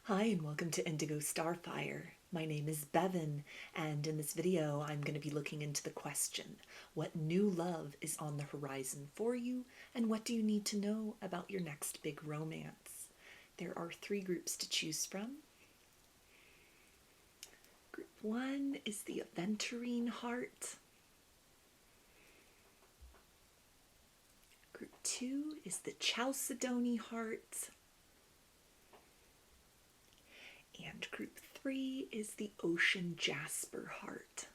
Hi and welcome to Indigo Starfire. My name is Bevin, and in this video I'm going to be looking into the question, what new love is on the horizon for you, and what do you need to know about your next big romance? There are 3 groups to choose from. Group 1 is the Aventurine heart. Group 2 is the Chalcedony heart. And group 3 is the Ocean Jasper heart.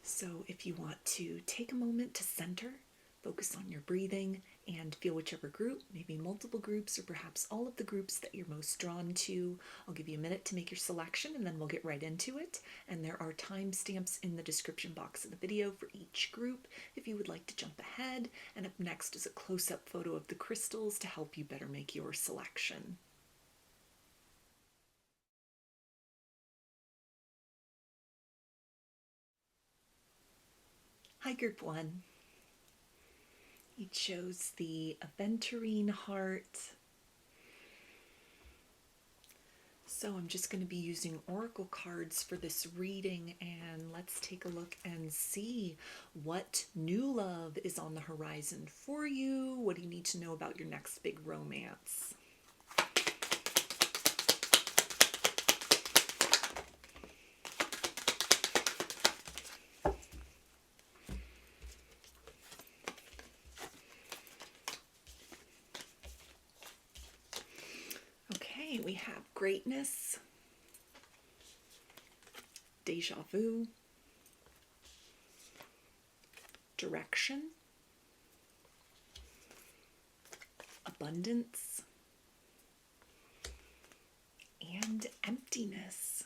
So if you want to take a moment to center, focus on your breathing, and feel whichever group, maybe multiple groups or perhaps all of the groups that you're most drawn to. I'll give you a minute to make your selection and then we'll get right into it. And there are timestamps in the description box of the video for each group if you would like to jump ahead. And up next is a close-up photo of the crystals to help you better make your selection. Hi, Group 1. You chose the Aventurine heart. So I'm just going to be using oracle cards for this reading, and let's take a look and see what new love is on the horizon for you. What do you need to know about your next big romance? Okay, we have greatness, deja vu, direction, abundance, and emptiness.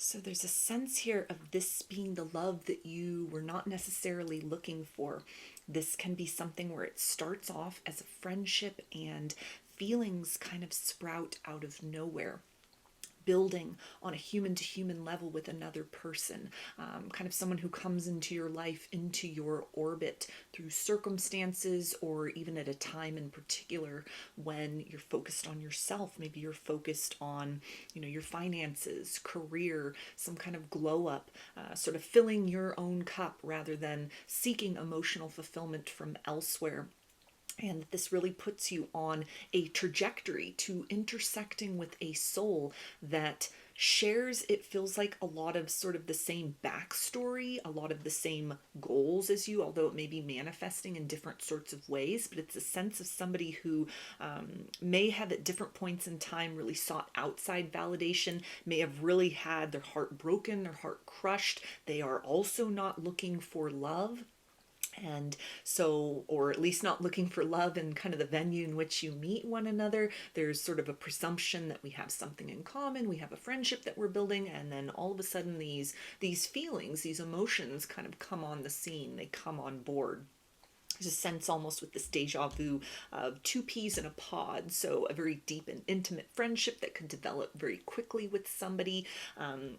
So there's a sense here of this being the love that you were not necessarily looking for. This can be something where it starts off as a friendship and feelings kind of sprout out of nowhere, building on a human-to-human level with another person, kind of someone who comes into your life, into your orbit through circumstances or even at a time in particular when you're focused on yourself. Maybe you're focused on, your finances, career, some kind of glow up, sort of filling your own cup rather than seeking emotional fulfillment from elsewhere. And this really puts you on a trajectory to intersecting with a soul that shares, it feels like, a lot of sort of the same backstory, a lot of the same goals as you, although it may be manifesting in different sorts of ways. But it's a sense of somebody who may have at different points in time really sought outside validation, may have really had their heart broken, their heart crushed. They are also not looking for love. And so, or at least not looking for love in kind of the venue in which you meet one another. There's sort of a presumption that we have something in common, we have a friendship that we're building, and then all of a sudden these feelings, these emotions kind of come on the scene, they come on board. There's a sense almost with this deja vu of 2 peas in a pod, so a very deep and intimate friendship that could develop very quickly with somebody.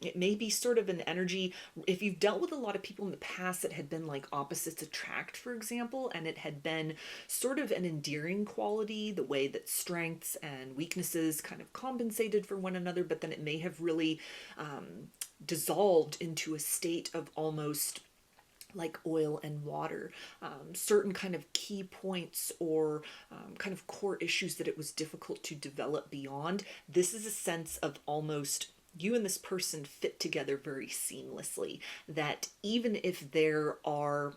It may be sort of an energy, if you've dealt with a lot of people in the past that had been like opposites attract, for example, and it had been sort of an endearing quality, the way that strengths and weaknesses kind of compensated for one another, but then it may have really dissolved into a state of almost like oil and water, certain kind of key points or kind of core issues that it was difficult to develop beyond. This is a sense of almost you and this person fit together very seamlessly, that even if there are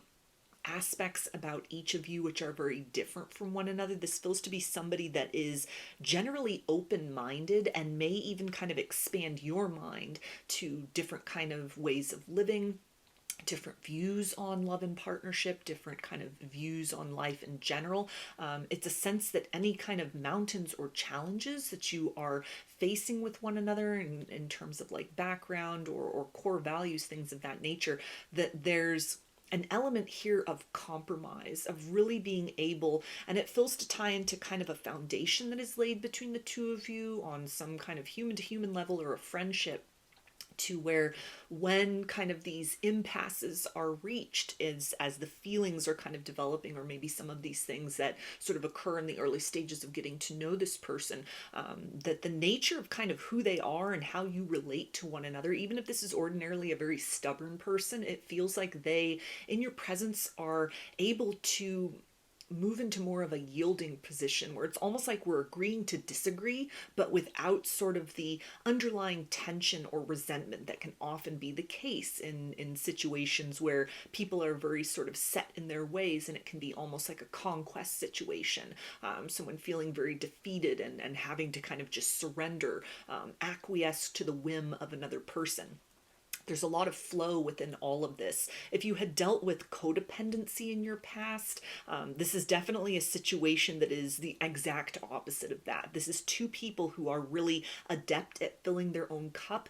aspects about each of you which are very different from one another, this feels to be somebody that is generally open-minded and may even kind of expand your mind to different kind of ways of living, different views on love and partnership, different kind of views on life in general. It's a sense that any kind of mountains or challenges that you are facing with one another in terms of like background or core values, things of that nature, that there's an element here of compromise, of really being able, and it feels to tie into kind of a foundation that is laid between the two of you on some kind of human to human level or a friendship, to where when kind of these impasses are reached is as the feelings are kind of developing, or maybe some of these things that sort of occur in the early stages of getting to know this person, that the nature of kind of who they are and how you relate to one another, even if this is ordinarily a very stubborn person, it feels like they in your presence are able to move into more of a yielding position where it's almost like we're agreeing to disagree, but without sort of the underlying tension or resentment that can often be the case in situations where people are very sort of set in their ways, and it can be almost like a conquest situation. Someone feeling very defeated and having to kind of just surrender, acquiesce to the whim of another person. There's a lot of flow within all of this. If you had dealt with codependency in your past, this is definitely a situation that is the exact opposite of that. This is two people who are really adept at filling their own cup.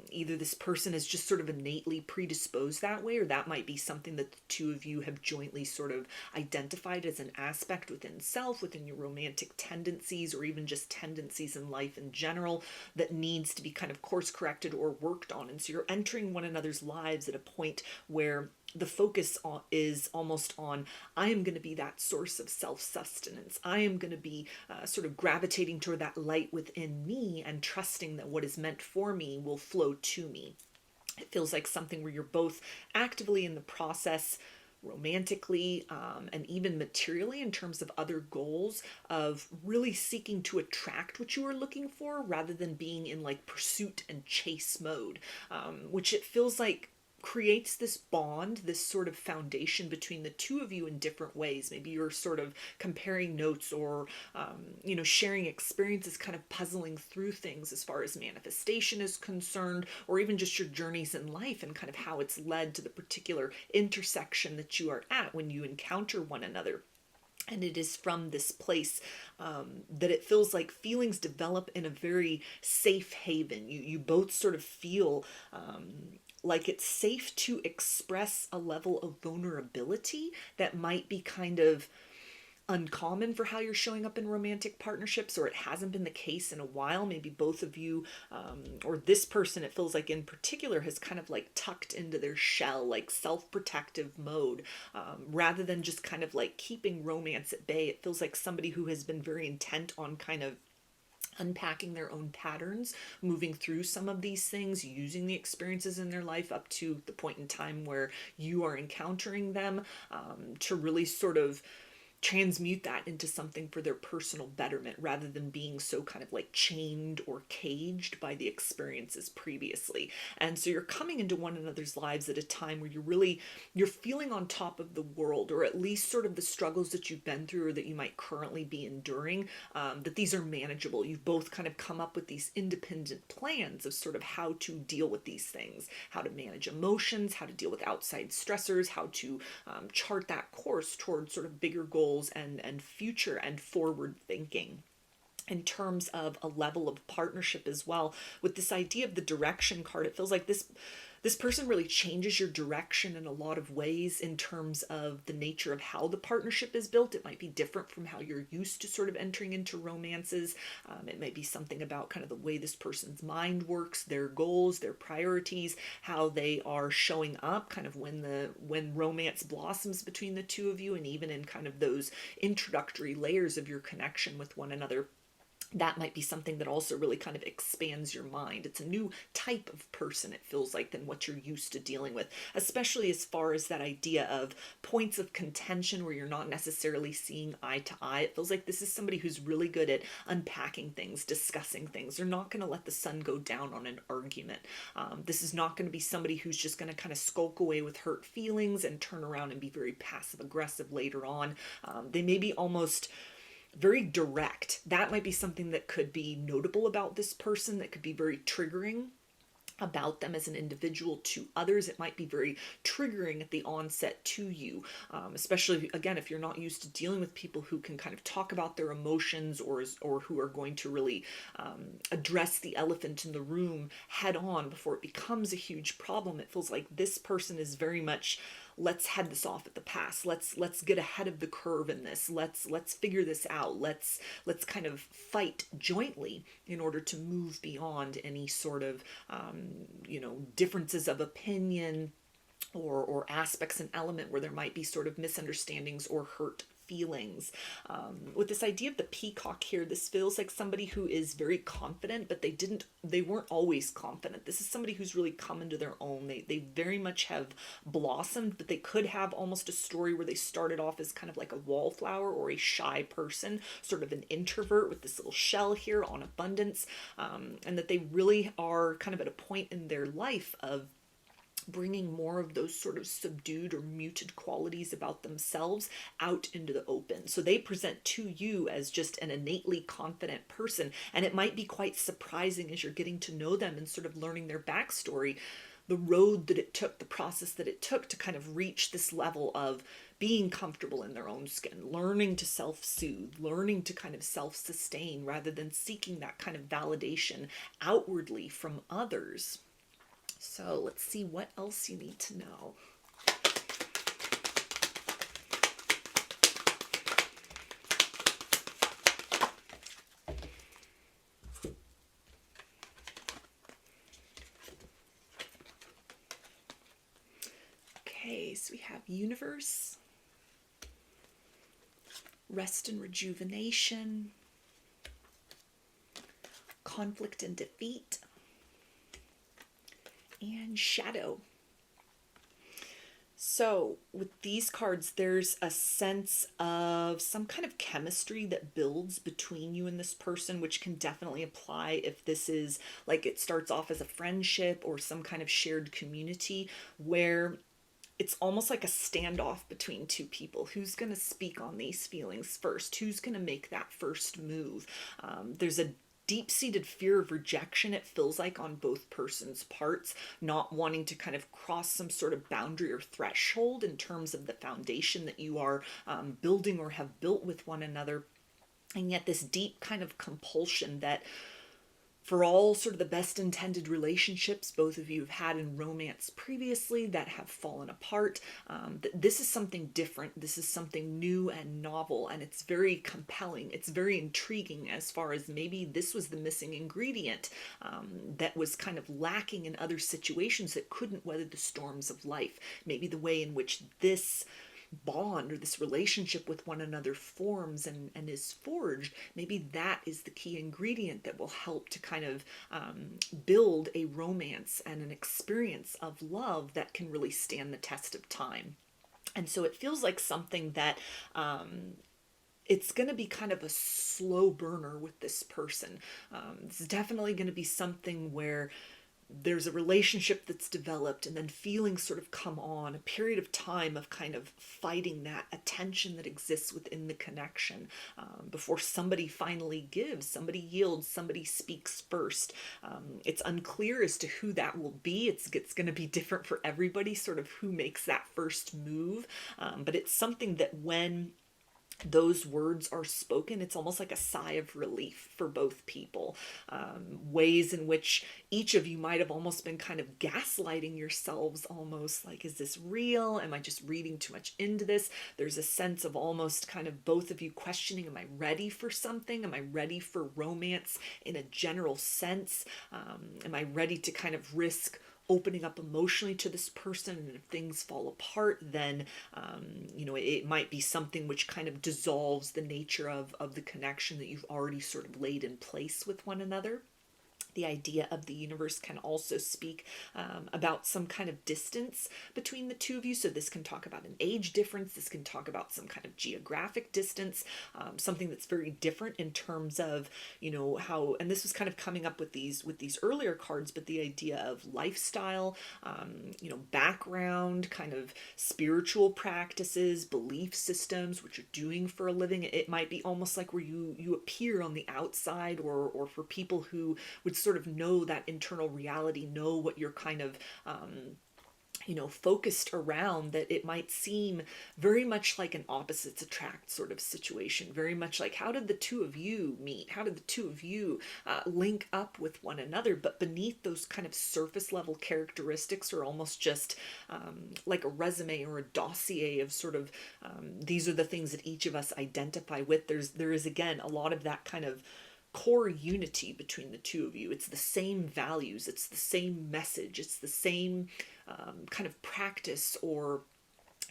Either this person is just sort of innately predisposed that way, or that might be something that the two of you have jointly sort of identified as an aspect within self, within your romantic tendencies, or even just tendencies in life in general that needs to be kind of course corrected or worked on. And so you're entering one another's lives at a point where the focus is almost on, I am going to be that source of self-sustenance. I am going to be sort of gravitating toward that light within me and trusting that what is meant for me will flow to me. It feels like something where you're both actively in the process, romantically, and even materially in terms of other goals, of really seeking to attract what you are looking for rather than being in like pursuit and chase mode, which it feels like creates this bond, this sort of foundation between the two of you in different ways. Maybe you're sort of comparing notes, or sharing experiences, kind of puzzling through things as far as manifestation is concerned, or even just your journeys in life and kind of how it's led to the particular intersection that you are at when you encounter one another. And it is from this place that it feels like feelings develop in a very safe haven. You both sort of feel like it's safe to express a level of vulnerability that might be kind of uncommon for how you're showing up in romantic partnerships, or it hasn't been the case in a while. Maybe both of you, or this person, it feels like in particular, has kind of like tucked into their shell, like self-protective mode, rather than just kind of like keeping romance at bay. It feels like somebody who has been very intent on kind of unpacking their own patterns, moving through some of these things, using the experiences in their life up to the point in time where you are encountering them, to really sort of transmute that into something for their personal betterment, rather than being so kind of like chained or caged by the experiences previously. And so you're coming into one another's lives at a time where you're feeling on top of the world, or at least sort of the struggles that you've been through or that you might currently be enduring, that these are manageable. You've both kind of come up with these independent plans of sort of how to deal with these things, how to manage emotions, how to deal with outside stressors, how to chart that course towards sort of bigger goals and future and forward thinking. In terms of a level of partnership as well, with this idea of the direction card, it feels like this person really changes your direction in a lot of ways in terms of the nature of how the partnership is built. It might be different from how you're used to sort of entering into romances. It might be something about kind of the way this person's mind works, their goals, their priorities, how they are showing up kind of when romance blossoms between the two of you, and even in kind of those introductory layers of your connection with one another. That might be something that also really kind of expands your mind. It's a new type of person, it feels like, than what you're used to dealing with, especially as far as that idea of points of contention where you're not necessarily seeing eye to eye. It feels like this is somebody who's really good at unpacking things, discussing things. They're not going to let the sun go down on an argument. This is not going to be somebody who's just going to kind of skulk away with hurt feelings and turn around and be very passive aggressive later on. They may be almost very direct. That might be something that could be notable about this person, that could be very triggering about them as an individual to others. It might be very triggering at the onset to you, especially, again, if you're not used to dealing with people who can kind of talk about their emotions, or who are going to really address the elephant in the room head on before it becomes a huge problem. It feels like this person is very much let's head this off at the pass. Let's get ahead of the curve in this. Let's figure this out. Let's kind of fight jointly in order to move beyond any sort of differences of opinion or aspects and element where there might be sort of misunderstandings or hurt feelings. With this idea of the peacock here, this feels like somebody who is very confident, but they weren't always confident. This is somebody who's really come into their own. They very much have blossomed, but they could have almost a story where they started off as kind of like a wallflower or a shy person, sort of an introvert with this little shell here on abundance, and that they really are kind of at a point in their life of bringing more of those sort of subdued or muted qualities about themselves out into the open. So they present to you as just an innately confident person. And it might be quite surprising as you're getting to know them and sort of learning their backstory, the road that it took, the process that it took to kind of reach this level of being comfortable in their own skin, learning to self-soothe, learning to kind of self-sustain rather than seeking that kind of validation outwardly from others. So let's see what else you need to know. Okay, so we have universe, rest and rejuvenation, conflict and defeat, and shadow. So with these cards, there's a sense of some kind of chemistry that builds between you and this person, which can definitely apply if this is like it starts off as a friendship or some kind of shared community where it's almost like a standoff between two people. Who's going to speak on these feelings first? Who's going to make that first move? There's a deep-seated fear of rejection, it feels like, on both persons' parts, not wanting to kind of cross some sort of boundary or threshold in terms of the foundation that you are building or have built with one another. And yet this deep kind of compulsion that for all sort of the best intended relationships both of you have had in romance previously that have fallen apart, this is something different. This is something new and novel, and it's very compelling. It's very intriguing as far as maybe this was the missing ingredient that was kind of lacking in other situations that couldn't weather the storms of life. Maybe the way in which this bond or this relationship with one another forms and is forged, maybe that is the key ingredient that will help to kind of build a romance and an experience of love that can really stand the test of time. And so it feels like something that it's going to be kind of a slow burner with this person. This is definitely going to be something where there's a relationship that's developed and then feelings sort of come on, a period of time of kind of fighting that attention that exists within the connection before somebody finally gives, somebody yields, somebody speaks first. It's unclear as to who that will be. It's going to be different for everybody, sort of who makes that first move. But it's something that when those words are spoken, it's almost like a sigh of relief for both people. Ways in which each of you might have almost been kind of gaslighting yourselves, almost like, is this real? Am I just reading too much into this? There's a sense of almost kind of both of you questioning, am I ready for something? Am I ready for romance in a general sense? Am I ready to kind of risk opening up emotionally to this person, and if things fall apart, then it might be something which kind of dissolves the nature of the connection that you've already sort of laid in place with one another. The idea of the universe can also speak about some kind of distance between the two of you. So this can talk about an age difference. This can talk about some kind of geographic distance, something that's very different in terms of, how, and this was kind of coming up with these earlier cards, but the idea of lifestyle, background, kind of spiritual practices, belief systems, what you're doing for a living. It might be almost like where you appear on the outside, or for people who would sort of know that internal reality, know what your kind of focused around that it might seem very much like an opposites attract sort of situation, very much like, how did the two of you meet? How did the two of you link up with one another? But beneath those kind of surface level characteristics are almost just like a resume or a dossier of sort of, these are the things that each of us identify with. There is again, a lot of that kind of core unity between the two of you. It's the same values, it's the same message, it's the same kind of practice or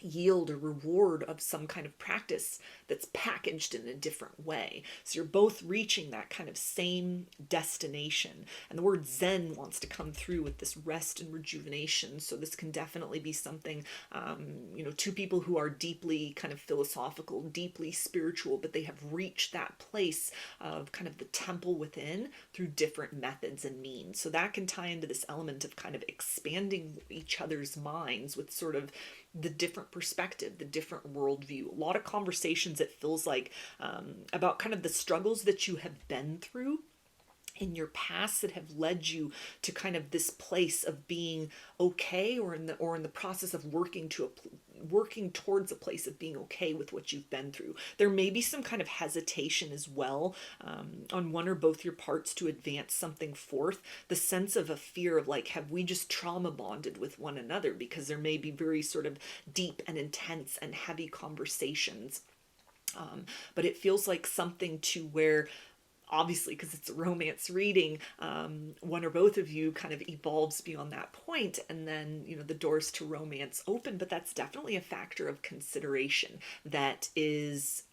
yield or reward of some kind of practice that's packaged in a different way. So you're both reaching that kind of same destination. And the word Zen wants to come through with this rest and rejuvenation. So this can definitely be something, two people who are deeply kind of philosophical, deeply spiritual, but they have reached that place of kind of the temple within through different methods and means. So that can tie into this element of kind of expanding each other's minds with sort of the different perspective, the different worldview. A lot of conversations, it feels like, about kind of the struggles that you have been through in your past that have led you to kind of this place of being okay, or in the process of working towards a place of being okay with what you've been through. There may be some kind of hesitation as well on one or both your parts to advance something forth. The sense of a fear of like, have we just trauma bonded with one another? Because there may be very sort of deep and intense and heavy conversations. But it feels like something to where, obviously, because it's a romance reading, one or both of you kind of evolves beyond that point, and then, the doors to romance open. But that's definitely a factor of consideration that is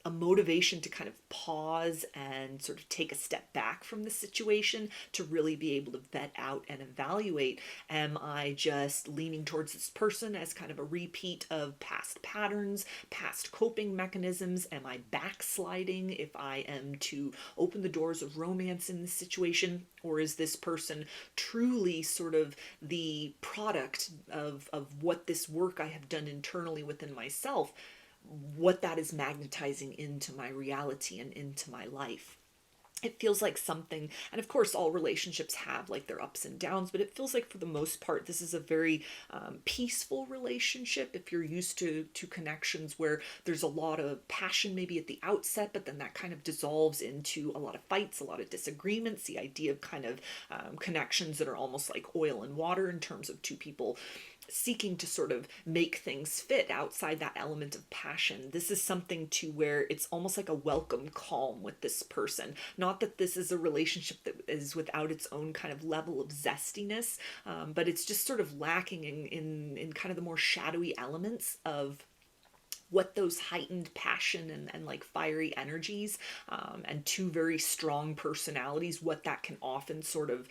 a motivation to kind of pause and sort of take a step back from the situation to really be able to vet out and evaluate, am I just leaning towards this person as kind of a repeat of past patterns, past coping mechanisms? Am I backsliding if I am to open the doors of romance in this situation? Or is this person truly sort of the product of what this work I have done internally within myself, what that is magnetizing into my reality and into my life? It feels like something, and of course all relationships have like their ups and downs, but it feels like for the most part this is a very peaceful relationship. If you're used to connections where there's a lot of passion maybe at the outset, but then that kind of dissolves into a lot of fights, a lot of disagreements, the idea of kind of connections that are almost like oil and water in terms of two people seeking to sort of make things fit outside that element of passion. This is something to where it's almost like a welcome calm with this person. Not that this is a relationship that is without its own kind of level of zestiness, but it's just sort of lacking in kind of the more shadowy elements of what those heightened passion and like fiery energies and two very strong personalities, what that can often sort of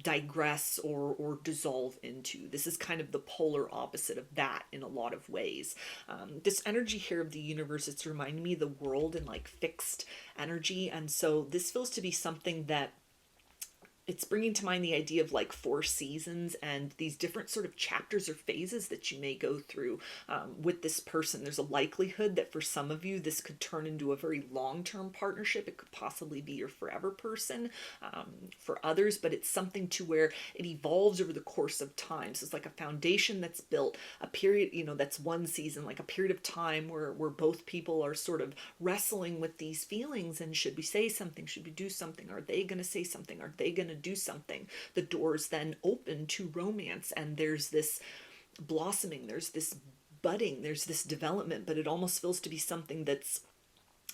digress or dissolve into. This is kind of the polar opposite of that in a lot of ways. This energy here of the universe, it's reminding me of the world in like fixed energy. And so this feels to be something that it's bringing to mind the idea of like 4 seasons and these different sort of chapters or phases that you may go through with this person. There's a likelihood that for some of you, this could turn into a very long-term partnership. It could possibly be your forever person for others, but it's something to where it evolves over the course of time. So it's like a foundation that's built, a period, that's 1 season, like a period of time where both people are sort of wrestling with these feelings. And should we say something? Should we do something? Are they going to say something? Are they going to do something? The doors then open to romance, and there's this blossoming, there's this budding, there's this development, but it almost feels to be something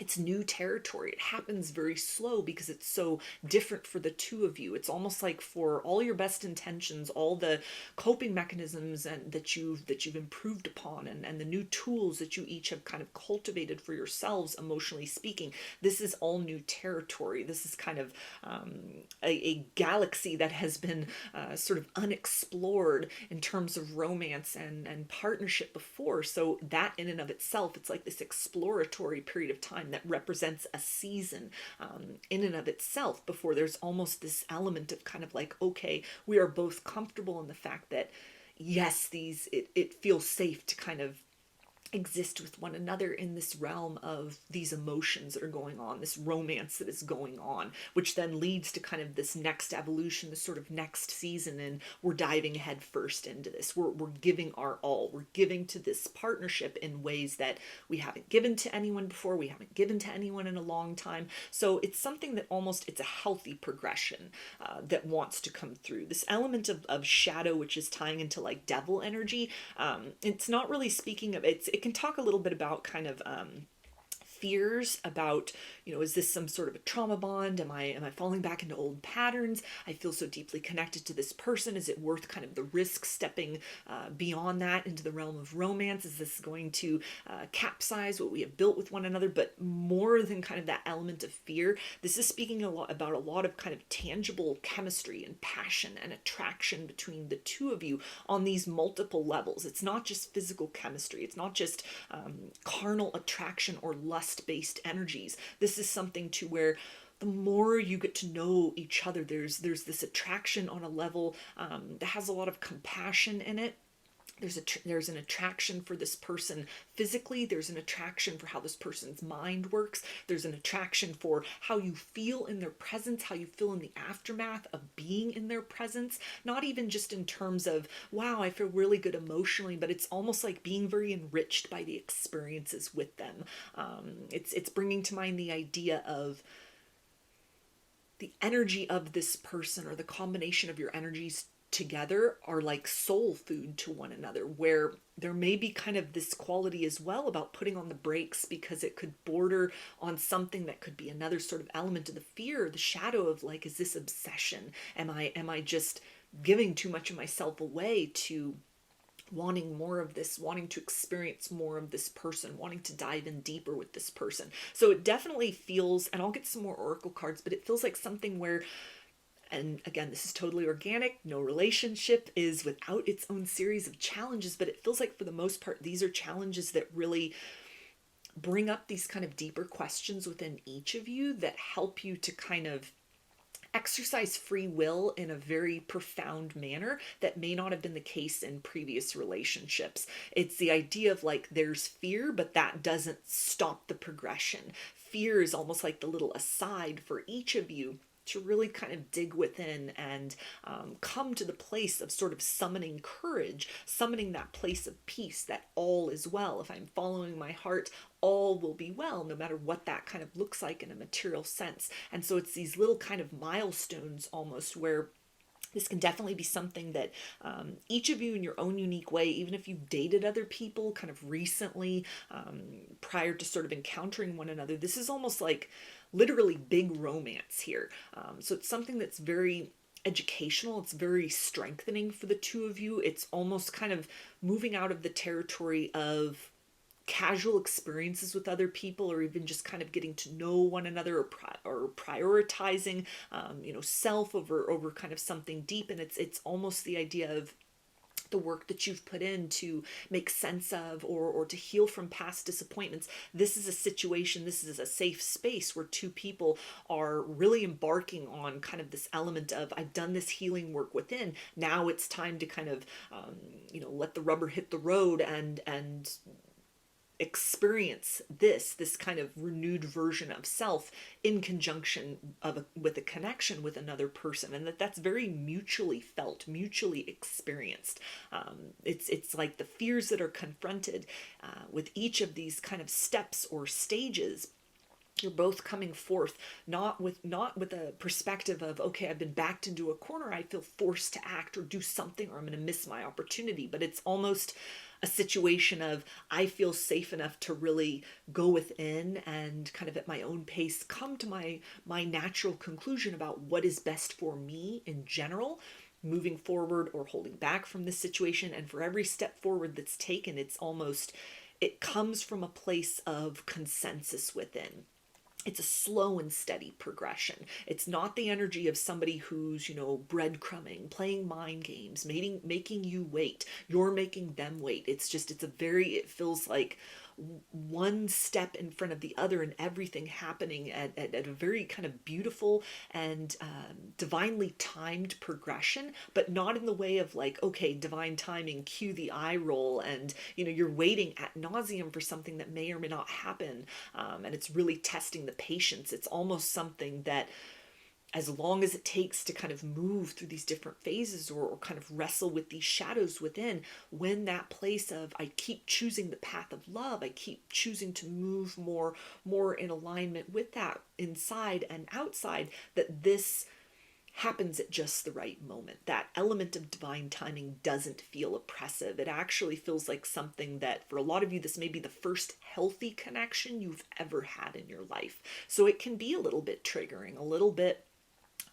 it's new territory. It happens very slow because it's so different for the two of you. It's almost like for all your best intentions, all the coping mechanisms and that you've improved upon, and the new tools that you each have kind of cultivated for yourselves, emotionally speaking, this is all new territory. This is kind of a galaxy that has been sort of unexplored in terms of romance and partnership before. So that in and of itself, it's like this exploratory period of time that represents a season in and of itself before there's almost this element of kind of like, okay, we are both comfortable in the fact that yes, it feels safe to kind of exist with one another in this realm of these emotions that are going on, this romance that is going on, which then leads to kind of this next evolution, this sort of next season, and we're diving head first into this. We're giving our all. We're giving to this partnership in ways that we haven't given to anyone before, we haven't given to anyone in a long time. So it's something that almost, it's a healthy progression that wants to come through. This element of shadow, which is tying into like devil energy, it's not really speaking of, it can talk a little bit about kind of fears about, is this some sort of a trauma bond? Am I falling back into old patterns? I feel so deeply connected to this person. Is it worth kind of the risk stepping beyond that into the realm of romance? Is this going to capsize what we have built with one another? But more than kind of that element of fear, this is speaking a lot about a lot of kind of tangible chemistry and passion and attraction between the two of you on these multiple levels. It's not just physical chemistry. It's not just carnal attraction or lust-based energies. This is something to where the more you get to know each other, there's this attraction on a level that has a lot of compassion in it. There's an attraction for this person physically. There's an attraction for how this person's mind works. There's an attraction for how you feel in their presence, how you feel in the aftermath of being in their presence. Not even just in terms of, wow, I feel really good emotionally, but it's almost like being very enriched by the experiences with them. It's bringing to mind the idea of the energy of this person, or the combination of your energies together are like soul food to one another, where there may be kind of this quality as well about putting on the brakes, because it could border on something that could be another sort of element of the fear, the shadow of like, is this obsession? Am I just giving too much of myself away to wanting more of this, wanting to experience more of this person, wanting to dive in deeper with this person? So it definitely feels, and I'll get some more oracle cards, but it feels like something where, and again, this is totally organic. No relationship is without its own series of challenges, but it feels like for the most part, these are challenges that really bring up these kind of deeper questions within each of you that help you to kind of exercise free will in a very profound manner that may not have been the case in previous relationships. It's the idea of like, there's fear, but that doesn't stop the progression. Fear is almost like the little aside for each of you to really kind of dig within and come to the place of sort of summoning courage, summoning that place of peace, that all is well. If I'm following my heart, all will be well, no matter what that kind of looks like in a material sense. And so it's these little kind of milestones almost, where this can definitely be something that each of you in your own unique way, even if you've dated other people kind of recently, prior to sort of encountering one another, this is almost like literally big romance here. So it's something that's very educational. It's very strengthening for the two of you. It's almost kind of moving out of the territory of casual experiences with other people, or even just kind of getting to know one another, or prioritizing self over kind of something deep. And it's almost the idea of the work that you've put in to make sense of, or to heal from past disappointments. This is a situation, this is a safe space where two people are really embarking on kind of this element of, I've done this healing work within, now it's time to kind of let the rubber hit the road and experience this kind of renewed version of self in conjunction with a connection with another person, and that's very mutually felt, mutually experienced. It's like the fears that are confronted with each of these kind of steps or stages. You're both coming forth not with a perspective of, okay, I've been backed into a corner, I feel forced to act or do something, or I'm going to miss my opportunity. But it's almost a situation of, I feel safe enough to really go within and kind of at my own pace come to my natural conclusion about what is best for me in general, moving forward or holding back from this situation. And for every step forward that's taken, it comes from a place of consensus within. It's a slow and steady progression. It's not the energy of somebody who's, breadcrumbing, playing mind games, making you wait. You're making them wait. It feels like, one step in front of the other, and everything happening at a very kind of beautiful and divinely timed progression, but not in the way of like, okay, divine timing, cue the eye roll, and you're waiting ad nauseum for something that may or may not happen, and it's really testing the patience. It's almost something that, as long as it takes to kind of move through these different phases, or kind of wrestle with these shadows within, when that place of, I keep choosing the path of love, I keep choosing to move more in alignment with that inside and outside, that this happens at just the right moment. That element of divine timing doesn't feel oppressive. It actually feels like something that, for a lot of you, this may be the first healthy connection you've ever had in your life. So it can be a little bit triggering, a little bit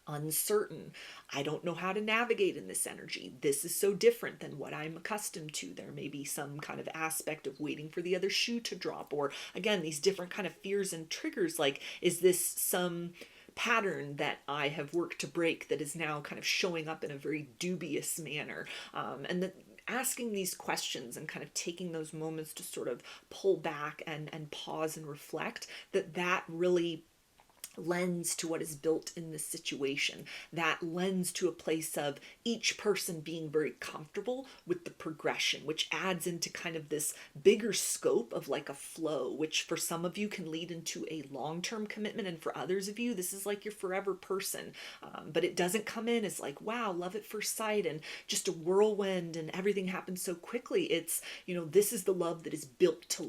uncertain. I don't know how to navigate in this energy. This is so different than what I'm accustomed to. There may be some kind of aspect of waiting for the other shoe to drop, or again, these different kind of fears and triggers, like, is this some pattern that I have worked to break that is now kind of showing up in a very dubious manner? And that asking these questions and kind of taking those moments to sort of pull back and pause and reflect, that really lends to what is built in this situation. That lends to a place of each person being very comfortable with the progression, which adds into kind of this bigger scope of like a flow, which for some of you can lead into a long-term commitment, and for others of you, this is like your forever person. But it doesn't come in as like, wow, love at first sight and just a whirlwind and everything happens so quickly. It's, this is the love that is built to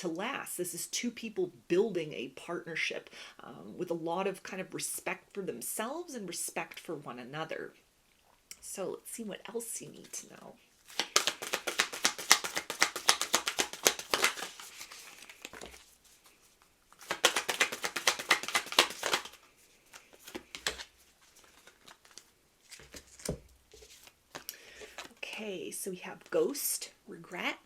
last. This is two people building a partnership with a lot of kind of respect for themselves and respect for one another. So let's see what else you need to know. Okay, so we have ghost, regret,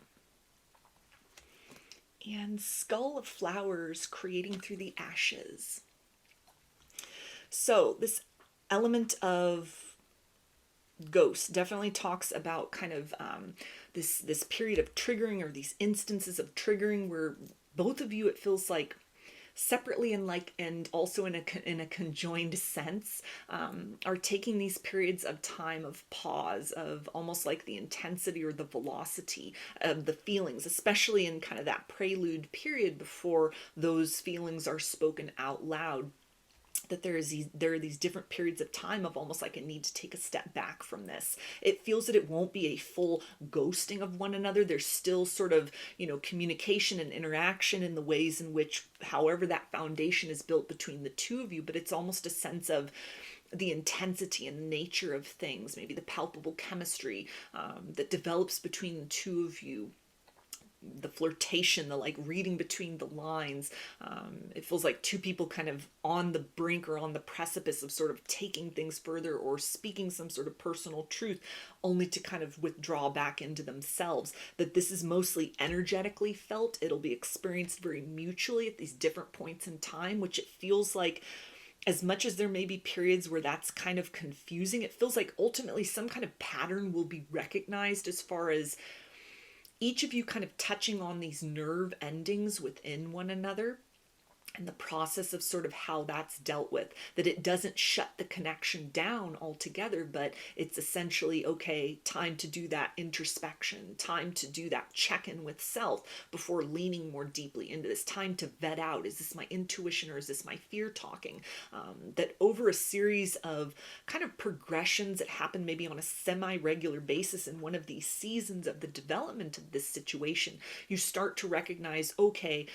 and skull of flowers creating through the ashes. So this element of ghost definitely talks about kind of this period of triggering, or these instances of triggering where both of you, it feels like separately and also in a conjoined sense, are taking these periods of time of pause, of almost like the intensity or the velocity of the feelings, especially in kind of that prelude period before those feelings are spoken out loud. That there are these different periods of time of almost like a need to take a step back from this. It feels that it won't be a full ghosting of one another. There's still sort of, communication and interaction in the ways in which, however that foundation is built between the two of you, but it's almost a sense of the intensity and nature of things, maybe the palpable chemistry that develops between the two of you. The flirtation, the like reading between the lines. It feels like two people kind of on the brink or on the precipice of sort of taking things further or speaking some sort of personal truth, only to kind of withdraw back into themselves. That this is mostly energetically felt. It'll be experienced very mutually at these different points in time, which it feels like, as much as there may be periods where that's kind of confusing, it feels like ultimately some kind of pattern will be recognized, as far as each of you kind of touching on these nerve endings within one another, and the process of sort of how that's dealt with. That it doesn't shut the connection down altogether, but it's essentially, okay, time to do that introspection, time to do that check-in with self before leaning more deeply into this, time to vet out, is this my intuition or is this my fear talking? That over a series of kind of progressions that happen maybe on a semi-regular basis in one of these seasons of the development of this situation, you start to recognize, okay,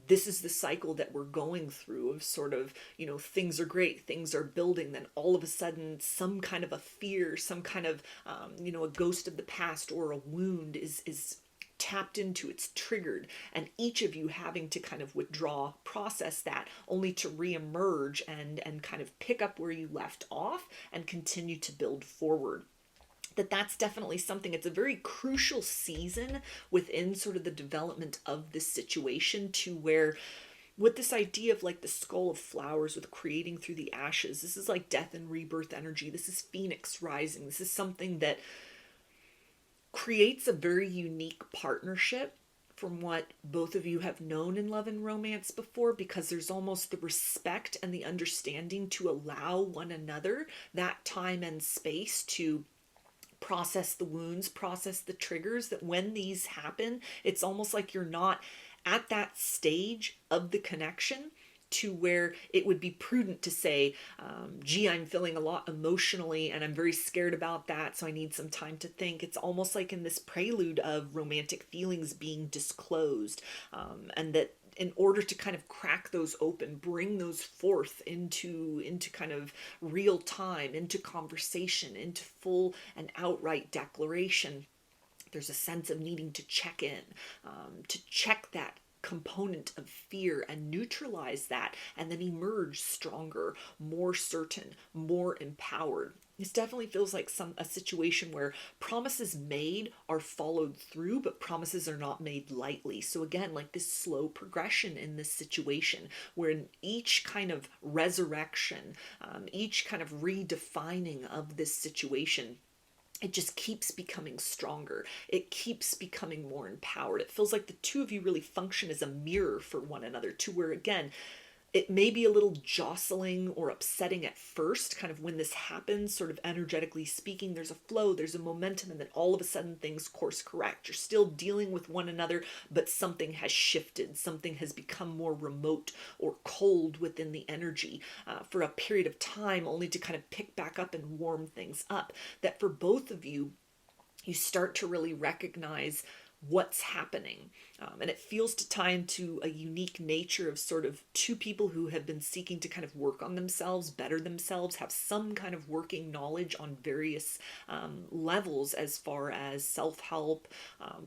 this is the cycle that we're going through of sort of, things are great, things are building, then all of a sudden some kind of a fear, some kind of, a ghost of the past or a wound is tapped into, it's triggered, and each of you having to kind of withdraw, process that, only to reemerge and kind of pick up where you left off and continue to build forward. That's definitely something. It's a very crucial season within sort of the development of this situation, to where with this idea of like the skull of flowers with creating through the ashes, this is like death and rebirth energy. This is Phoenix rising. This is something that creates a very unique partnership from what both of you have known in love and romance before, because there's almost the respect and the understanding to allow one another that time and space to process the wounds, process the triggers, that when these happen, it's almost like you're not at that stage of the connection to where it would be prudent to say, gee, I'm feeling a lot emotionally and I'm very scared about that, so I need some time to think. It's almost like in this prelude of romantic feelings being disclosed, and that in order to kind of crack those open, bring those forth into kind of real time, into conversation, into full and outright declaration, there's a sense of needing to check in, to check that component of fear and neutralize that, and then emerge stronger, more certain, more empowered. This definitely feels like a situation where promises made are followed through, but promises are not made lightly. So again, like this slow progression in this situation, where in each kind of resurrection, each kind of redefining of this situation, it just keeps becoming stronger. It keeps becoming more empowered. It feels like the two of you really function as a mirror for one another, to where, again, it may be a little jostling or upsetting at first, kind of when this happens, sort of energetically speaking, there's a flow, there's a momentum, and then all of a sudden things course correct. You're still dealing with one another, but something has shifted. Something has become more remote or cold within the energy for a period of time, only to kind of pick back up and warm things up. That for both of you, you start to really recognize what's happening. And it feels to tie into a unique nature of sort of two people who have been seeking to kind of work on themselves, better themselves, have some kind of working knowledge on various levels, as far as self-help,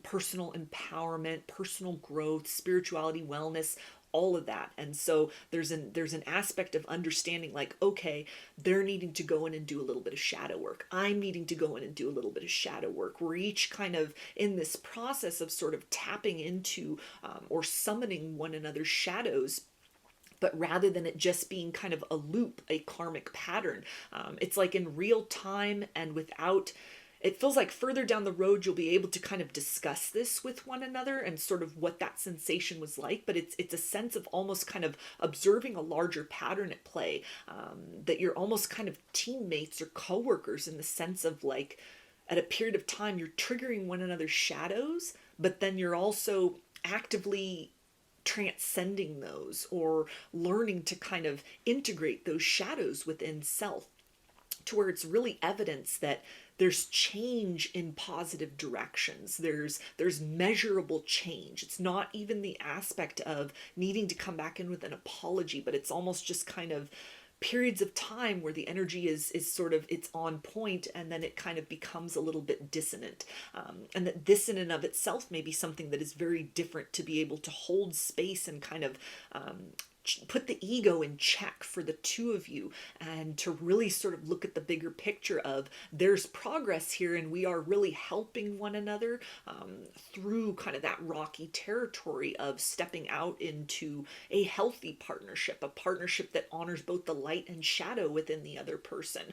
personal empowerment, personal growth, spirituality, wellness, all of that. And so there's an aspect of understanding, like, okay, they're needing to go in and do a little bit of shadow work. I'm needing to go in and do a little bit of shadow work. We're each kind of in this process of sort of tapping into or summoning one another's shadows. But rather than it just being kind of a loop, a karmic pattern, it's like in real time and without. It feels like further down the road, you'll be able to kind of discuss this with one another and sort of what that sensation was like. But it's a sense of almost kind of observing a larger pattern at play, that you're almost kind of teammates or coworkers, in the sense of, like, at a period of time, you're triggering one another's shadows, but then you're also actively transcending those, or learning to kind of integrate those shadows within self, to where it's really evidence that there's change in positive directions. There's measurable change. It's not even the aspect of needing to come back in with an apology, but it's almost just kind of periods of time where the energy is sort of, it's on point, and then it kind of becomes a little bit dissonant. And that this in and of itself may be something that is very different, to be able to hold space and kind of put the ego in check for the two of you, and to really sort of look at the bigger picture of, there's progress here, and we are really helping one another through kind of that rocky territory of stepping out into a healthy partnership, a partnership that honors both the light and shadow within the other person,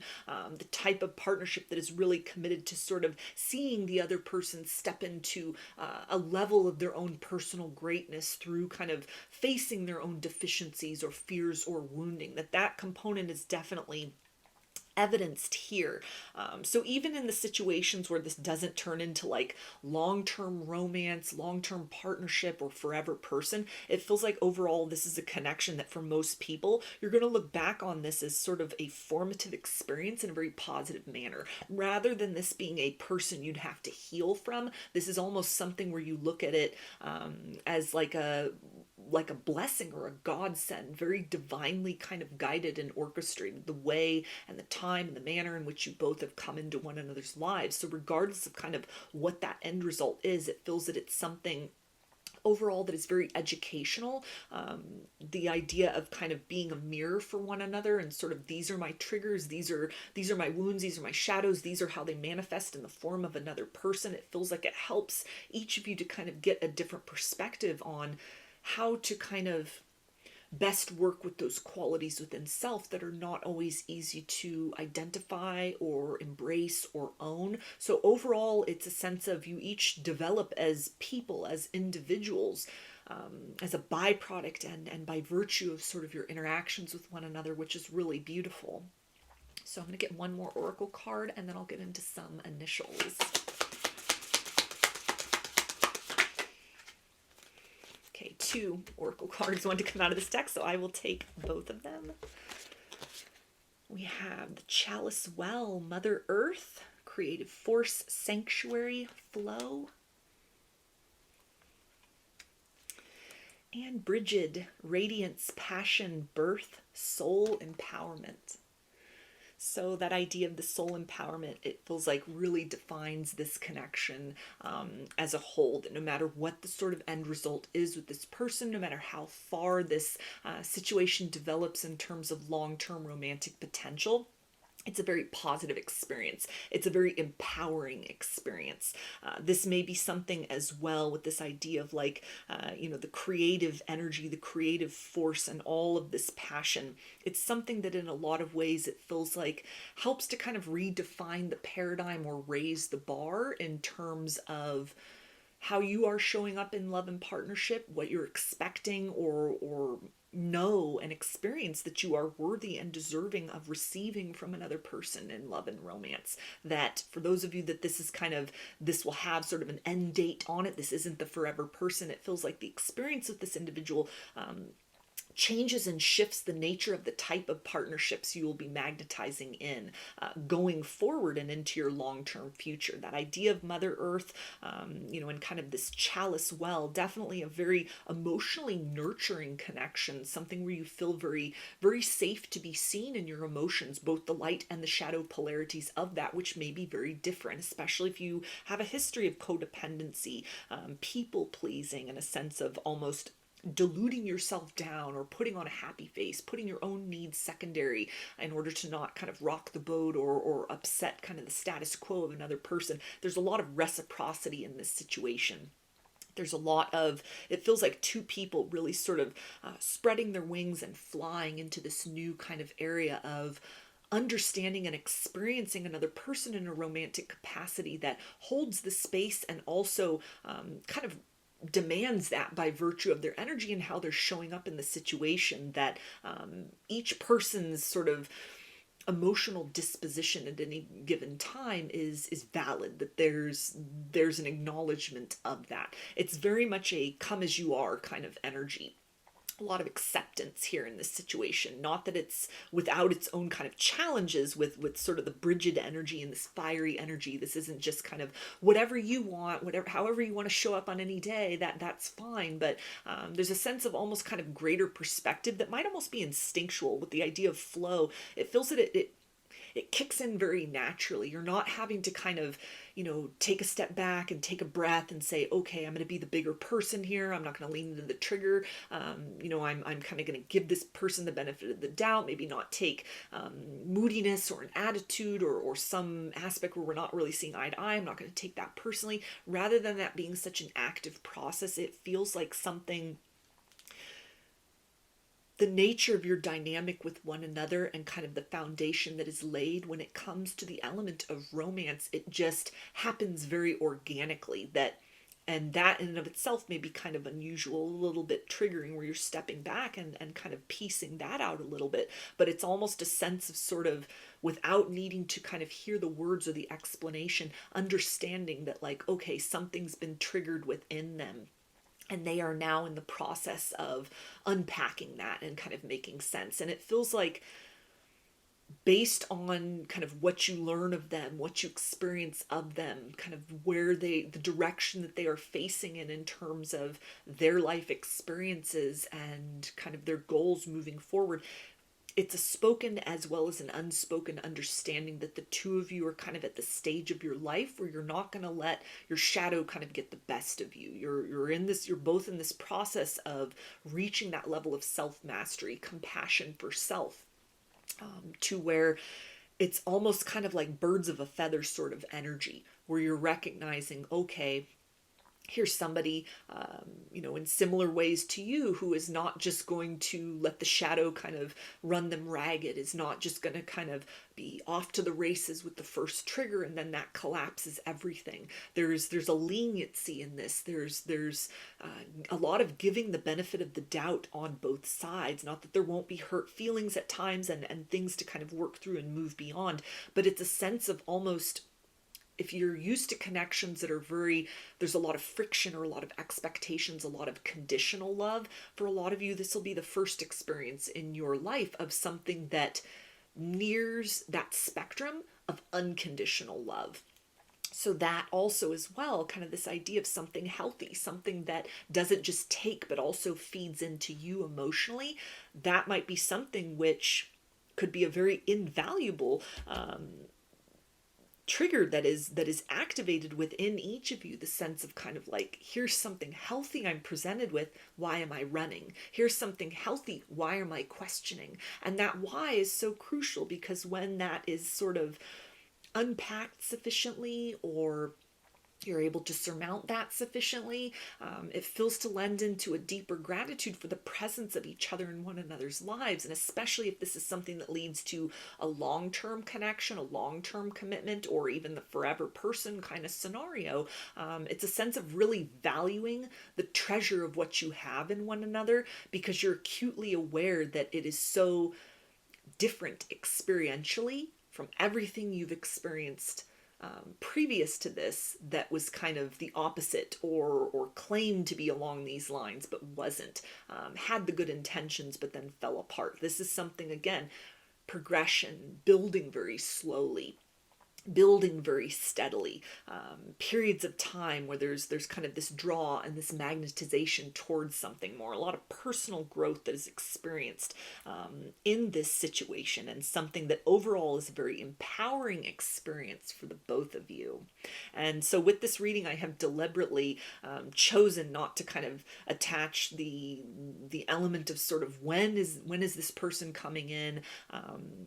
the type of partnership that is really committed to sort of seeing the other person step into a level of their own personal greatness through kind of facing their own deficiencies or fears or wounding. That component is definitely evidenced here. So even in the situations where this doesn't turn into like long-term romance, long-term partnership, or forever person, it feels like overall this is a connection that for most people, you're going to look back on this as sort of a formative experience in a very positive manner. Rather than this being a person you'd have to heal from, this is almost something where you look at it as like a blessing or a godsend, very divinely kind of guided and orchestrated, the way and the time and the manner in which you both have come into one another's lives. So regardless of kind of what that end result is, it feels that it's something overall that is very educational. The idea of kind of being a mirror for one another, and sort of, these are my triggers, these are my wounds, these are my shadows, these are how they manifest in the form of another person. It feels like it helps each of you to kind of get a different perspective on how to kind of best work with those qualities within self that are not always easy to identify or embrace or own. So overall, it's a sense of you each develop as people, as individuals, as a byproduct and by virtue of sort of your interactions with one another, which is really beautiful. So I'm going to get one more oracle card and then I'll get into some initials. Okay, 2 oracle cards want to come out of this deck, so I will take both of them. We have the Chalice Well, Mother Earth, Creative Force, Sanctuary, Flow. And Brigid, Radiance, Passion, Birth, Soul Empowerment. So that idea of the soul empowerment, it feels like really defines this connection as a whole, that no matter what the sort of end result is with this person, no matter how far this situation develops in terms of long-term romantic potential, it's a very positive experience. It's a very empowering experience. This may be something as well with this idea of like, the creative energy, the creative force, and all of this passion. It's something that in a lot of ways it feels like helps to kind of redefine the paradigm or raise the bar in terms of how you are showing up in love and partnership, what you're expecting or know and experience that you are worthy and deserving of receiving from another person in love and romance. That for those of you that this will have sort of an end date on it, this isn't the forever person, it feels like the experience with this individual changes and shifts the nature of the type of partnerships you will be magnetizing in going forward and into your long-term future. That idea of Mother Earth, and kind of this chalice well, definitely a very emotionally nurturing connection, something where you feel very, very safe to be seen in your emotions, both the light and the shadow polarities of that, which may be very different, especially if you have a history of codependency, people pleasing, and a sense of almost diluting yourself down or putting on a happy face, putting your own needs secondary in order to not kind of rock the boat or upset kind of the status quo of another person. There's a lot of reciprocity in this situation. There's a lot of, it feels like 2 people really sort of spreading their wings and flying into this new kind of area of understanding and experiencing another person in a romantic capacity that holds the space and also kind of demands that by virtue of their energy and how they're showing up in the situation, that each person's sort of emotional disposition at any given time is valid, that there's an acknowledgement of that. It's very much a come as you are kind of energy. A lot of acceptance here in this situation. Not that it's without its own kind of challenges with sort of the Brigid energy and this fiery energy. This isn't just kind of whatever you want, however you want to show up on any day, that's fine. But there's a sense of almost kind of greater perspective that might almost be instinctual with the idea of flow. It feels that it kicks in very naturally. You're not having to kind of, take a step back and take a breath and say, okay, I'm going to be the bigger person here. I'm not going to lean into the trigger. I'm kind of going to give this person the benefit of the doubt, maybe not take moodiness or an attitude or some aspect where we're not really seeing eye to eye. I'm not going to take that personally. Rather than that being such an active process, it feels like something, the nature of your dynamic with one another and kind of the foundation that is laid when it comes to the element of romance, it just happens very organically. And that in and of itself may be kind of unusual, a little bit triggering, where you're stepping back and kind of piecing that out a little bit. But it's almost a sense of sort of, without needing to kind of hear the words or the explanation, understanding that like, okay, something's been triggered within them. And they are now in the process of unpacking that and kind of making sense. And it feels like, based on kind of what you learn of them, what you experience of them, kind of the direction that they are facing in terms of their life experiences and kind of their goals moving forward, it's a spoken as well as an unspoken understanding that the 2 of you are kind of at the stage of your life where you're not going to let your shadow kind of get the best of you. You're both in this process of reaching that level of self-mastery, compassion for self, to where it's almost kind of like birds of a feather sort of energy, where you're recognizing, okay, here's somebody, in similar ways to you, who is not just going to let the shadow kind of run them ragged, is not just going to kind of be off to the races with the first trigger and then that collapses everything. There's a leniency in this. There's a lot of giving the benefit of the doubt on both sides. Not that there won't be hurt feelings at times and things to kind of work through and move beyond, but it's a sense of almost, if you're used to connections that are there's a lot of friction or a lot of expectations, a lot of conditional love, for a lot of you, this will be the first experience in your life of something that nears that spectrum of unconditional love. So that also as well, kind of this idea of something healthy, something that doesn't just take, but also feeds into you emotionally. That might be something which could be a very invaluable trigger that is activated within each of you, the sense of kind of like, here's something healthy I'm presented with, why am I running? Here's something healthy, why am I questioning? And that why is so crucial, because when that is sort of unpacked sufficiently, or you're able to surmount that sufficiently, it feels to lend into a deeper gratitude for the presence of each other in one another's lives. And especially if this is something that leads to a long-term connection, a long-term commitment, or even the forever person kind of scenario, it's a sense of really valuing the treasure of what you have in one another, because you're acutely aware that it is so different experientially from everything you've experienced previous to this, that was kind of the opposite, or claimed to be along these lines but wasn't, had the good intentions but then fell apart. This is something, again, progression, building very slowly, building very steadily, periods of time where there's kind of this draw and this magnetization towards something more, a lot of personal growth that is experienced in this situation, and something that overall is a very empowering experience for the both of you. And so with this reading, I have deliberately chosen not to kind of attach the element of sort of when is this person coming in,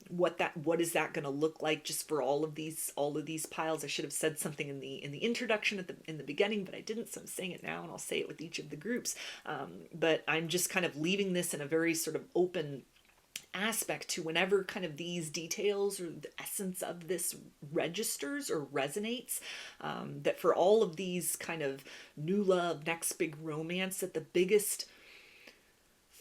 what is that going to look like, just for all of these piles. I should have said something in the introduction in the beginning, but I didn't, so I'm saying it now, and I'll say it with each of the groups. But I'm just kind of leaving this in a very sort of open aspect to whenever kind of these details or the essence of this registers or resonates, that for all of these kind of new love, next big romance, that the biggest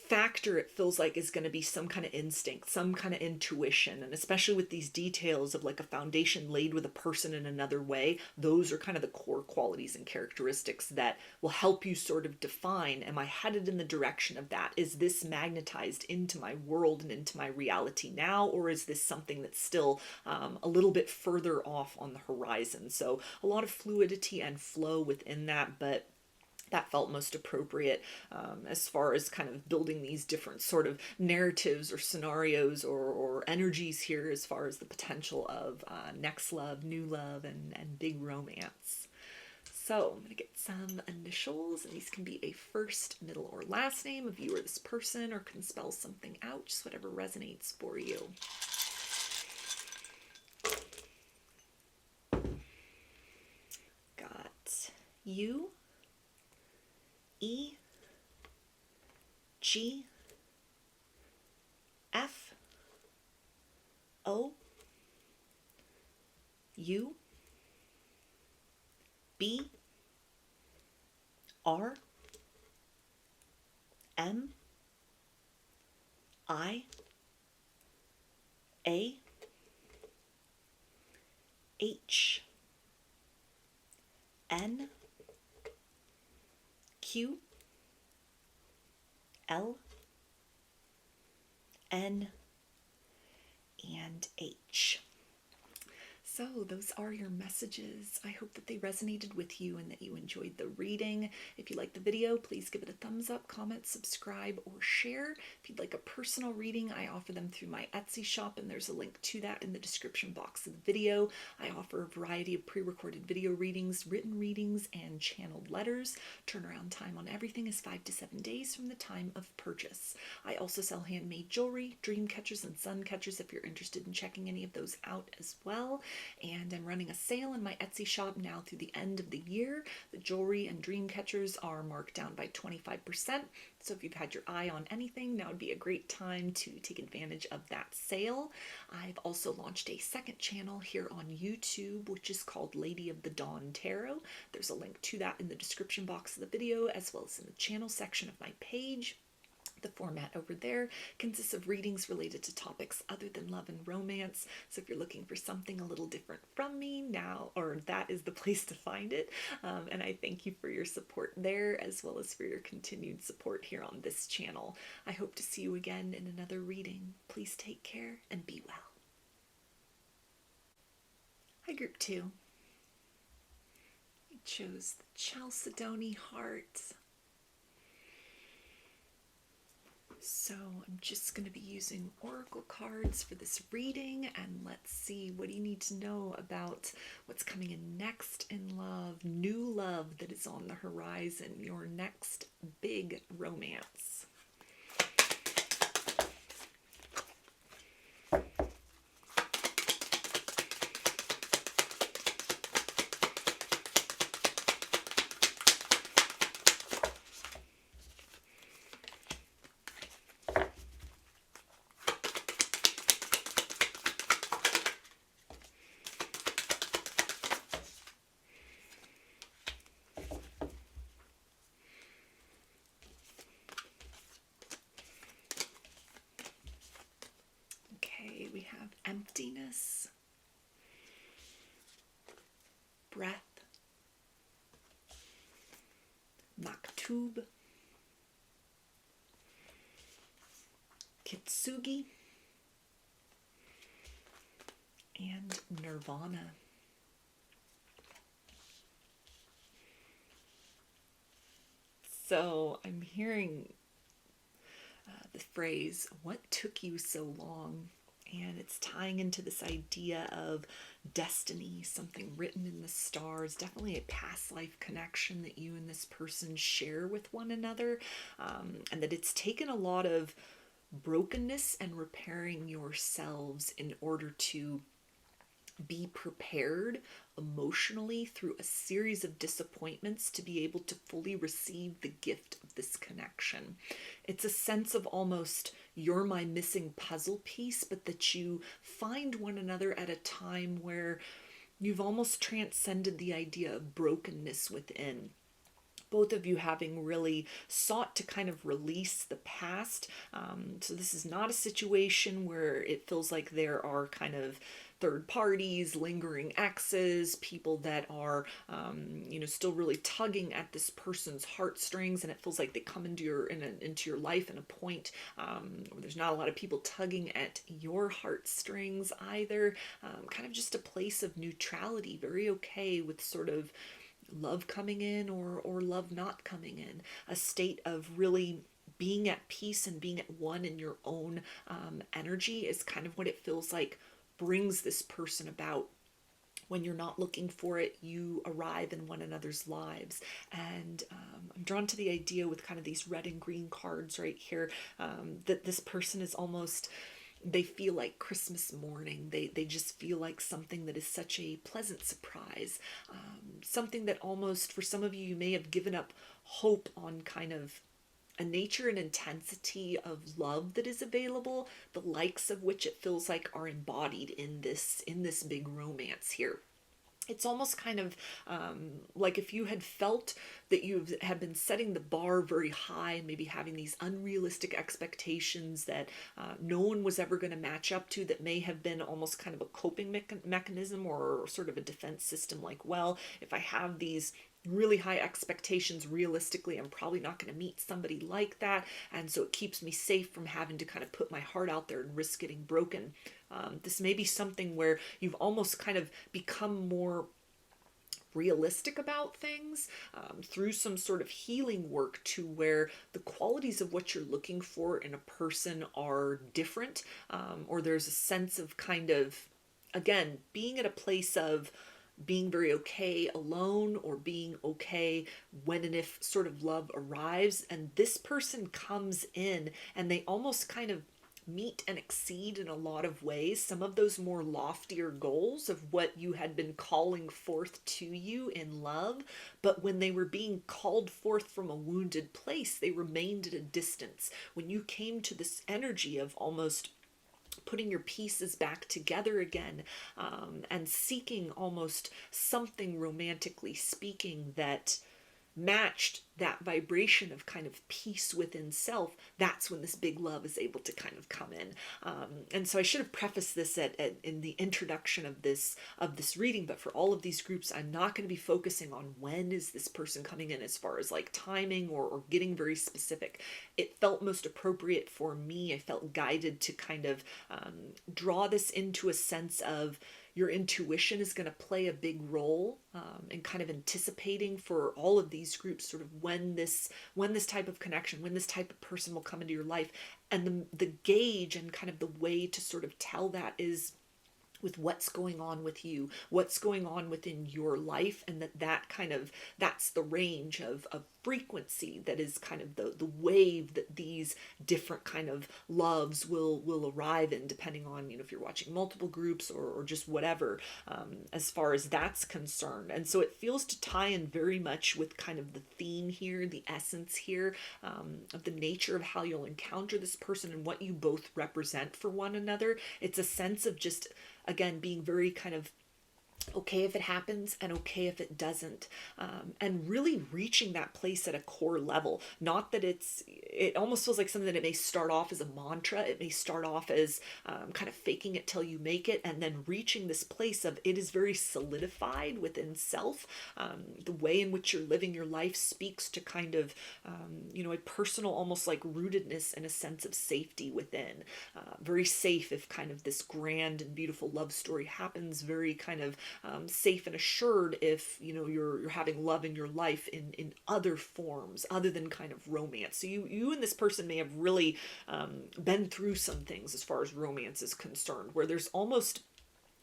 factor, it feels like, is going to be some kind of instinct, some kind of intuition. And especially with these details of like a foundation laid with a person in another way, those are kind of the core qualities and characteristics that will help you sort of define, am I headed in the direction of that? Is this magnetized into my world and into my reality now, or is this something that's still a little bit further off on the horizon? So a lot of fluidity and flow within that, but that felt most appropriate as far as kind of building these different sort of narratives or scenarios or energies here, as far as the potential of next love, new love, and big romance. So I'm going to get some initials, and these can be a first, middle, or last name of you or this person, or can spell something out, just whatever resonates for you. Got you, E, G, F, O, U, B, R, M, I, A, H, N, Q, L, N, and H. So those are your messages. I hope that they resonated with you and that you enjoyed the reading. If you liked the video, please give it a thumbs up, comment, subscribe, or share. If you'd like a personal reading, I offer them through my Etsy shop, and there's a link to that in the description box of the video. I offer a variety of pre-recorded video readings, written readings, and channeled letters. Turnaround time on everything is 5 to 7 days from the time of purchase. I also sell handmade jewelry, dream catchers, and sun catchers if you're interested in checking any of those out as well. and I'm running a sale in my Etsy shop now through the end of the year. The jewelry and dream catchers are marked down by 25%. So if you've had your eye on anything, now would be a great time to take advantage of that sale. I've also launched a second channel here on YouTube, which is called Lady of the Dawn Tarot. There's a link to that in the description box of the video, as well as in the channel section of my page. The format over there consists of readings related to topics other than love and romance. So if you're looking for something a little different from me now, or that is the place to find it. And I thank you for your support there, as well as for your continued support here on this channel. I hope to see you again in another reading. Please take care and be well. Hi, Group 2. I chose the Chalcedony heart. So I'm just going to be using oracle cards for this reading, and let's see, what do you need to know about what's coming in next in love, new love that is on the horizon, your next big romance. We have emptiness, breath, maktub, kitsugi, and nirvana. So I'm hearing the phrase, "What took you so long?" And it's tying into this idea of destiny, something written in the stars, definitely a past life connection that you and this person share with one another, and that it's taken a lot of brokenness and repairing yourselves in order to be prepared emotionally through a series of disappointments to be able to fully receive the gift of this connection. It's a sense of almost, you're my missing puzzle piece, but that you find one another at a time where you've almost transcended the idea of brokenness within. Both of you having really sought to kind of release the past. So this is not a situation where it feels like there are kind of third parties, lingering exes, people that are, still really tugging at this person's heartstrings, and it feels like they come into your life in a point where there's not a lot of people tugging at your heartstrings either. Kind of just a place of neutrality, very okay with sort of love coming in or love not coming in, a state of really being at peace and being at one in your own energy is kind of what it feels like brings this person about. When you're not looking for it, you arrive in one another's lives. And I'm drawn to the idea with kind of these red and green cards right here, that this person is almost, they feel like Christmas morning. They just feel like something that is such a pleasant surprise. Something that almost, for some of you, you may have given up hope on kind of a nature and intensity of love that is available, the likes of which it feels like are embodied in this big romance here. It's almost kind of like if you had felt that you have been setting the bar very high and maybe having these unrealistic expectations that no one was ever going to match up to, that may have been almost kind of a coping mechanism or sort of a defense system, like, well, if I have these really high expectations, realistically, I'm probably not going to meet somebody like that. And so it keeps me safe from having to kind of put my heart out there and risk getting broken. This may be something where you've almost kind of become more realistic about things through some sort of healing work, to where the qualities of what you're looking for in a person are different, or there's a sense of kind of, again, being at a place of being very okay alone, or being okay when and if sort of love arrives, and this person comes in and they almost kind of meet and exceed in a lot of ways some of those more loftier goals of what you had been calling forth to you in love. But when they were being called forth from a wounded place, they remained at a distance. When you came to this energy of almost putting your pieces back together again, and seeking almost something romantically speaking that matched that vibration of kind of peace within self, that's when this big love is able to kind of come in. And so I should have prefaced this in the introduction of this reading, but for all of these groups, I'm not going to be focusing on when is this person coming in as far as like timing or getting very specific. It felt most appropriate for me. I felt guided to kind of draw this into a sense of your intuition is going to play a big role in kind of anticipating for all of these groups sort of when this type of connection, when this type of person will come into your life. And the gauge and kind of the way to sort of tell that is with what's going on with you, what's going on within your life, and that's the range of frequency that is kind of the wave that these different kind of loves will arrive in, depending on, if you're watching multiple groups or just whatever, as far as that's concerned. And so it feels to tie in very much with kind of the theme here, the essence here, of the nature of how you'll encounter this person and what you both represent for one another. It's a sense of just, again, being very kind of okay if it happens and okay if it doesn't, and really reaching that place at a core level. Not that it almost feels like something that it may start off as a mantra, it may start off as kind of faking it till you make it, and then reaching this place of it is very solidified within self. The way in which you're living your life speaks to kind of a personal, almost like rootedness and a sense of safety within. Very safe if kind of this grand and beautiful love story happens, very kind of safe and assured if you're having love in your life in other forms other than kind of romance. So you and this person may have really been through some things as far as romance is concerned, where there's almost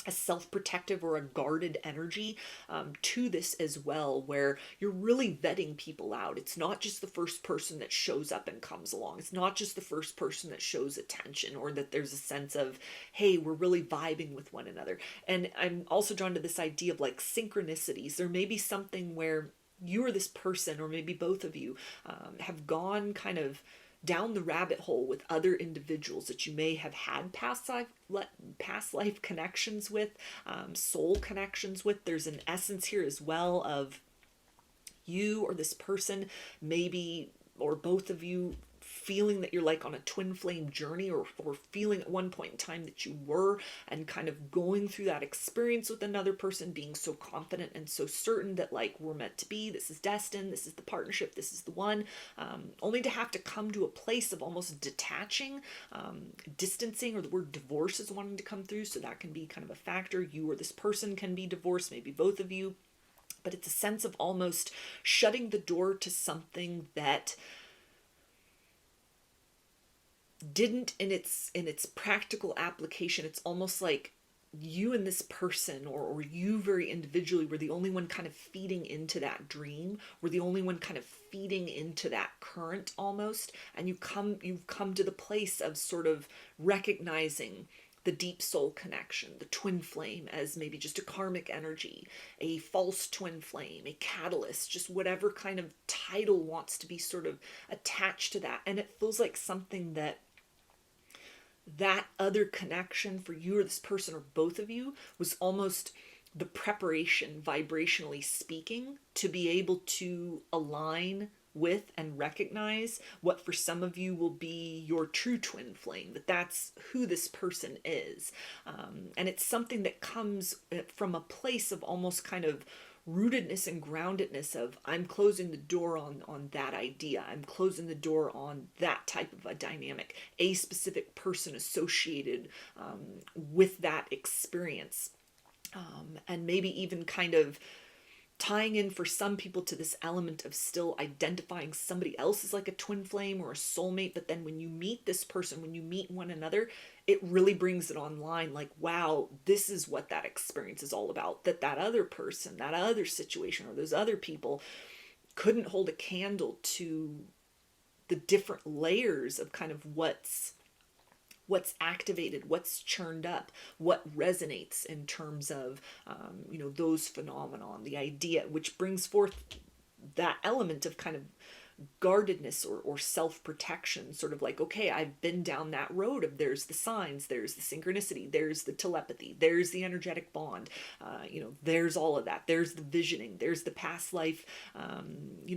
a self-protective or a guarded energy to this as well, where you're really vetting people out. It's not just the first person that shows up and comes along. It's not just the first person that shows attention, or that there's a sense of, hey, we're really vibing with one another. And I'm also drawn to this idea of like synchronicities. There may be something where you or this person, or maybe both of you, have gone kind of down the rabbit hole with other individuals that you may have had past life connections with, soul connections with. There's an essence here as well of you or this person, maybe, or both of you, feeling that you're like on a twin flame journey, or feeling at one point in time that you were, and kind of going through that experience with another person, being so confident and so certain that like we're meant to be, this is destined, this is the partnership, this is the one, only to have to come to a place of almost detaching, distancing, or the word divorce is wanting to come through. So that can be kind of a factor. You or this person can be divorced, maybe both of you, but it's a sense of almost shutting the door to something that didn't in its practical application. It's almost like you and this person, or you very individually, were the only one kind of feeding into that dream, were the only one kind of feeding into that current almost, and you've come to the place of sort of recognizing the deep soul connection, the twin flame as maybe just a karmic energy, a false twin flame, a catalyst, just whatever kind of title wants to be sort of attached to that. And it feels like something that other connection for you or this person, or both of you, was almost the preparation, vibrationally speaking, to be able to align with and recognize what for some of you will be your true twin flame, that's who this person is. And it's something that comes from a place of almost kind of rootedness and groundedness of, I'm closing the door on that idea. I'm closing the door on that type of a dynamic, a specific person associated with that experience. And maybe even kind of tying in for some people to this element of still identifying somebody else as like a twin flame or a soulmate. But then when you meet this person, when you meet one another, it really brings it online. Like, wow, this is what that experience is all about. That other person, that other situation, or those other people couldn't hold a candle to the different layers of kind of what's what's activated, what's churned up, what resonates in terms of, those phenomenon, the idea, which brings forth that element of kind of guardedness or self-protection, sort of like, okay, I've been down that road of there's the signs, there's the synchronicity, there's the telepathy, there's the energetic bond, there's all of that, there's the visioning, there's the past life,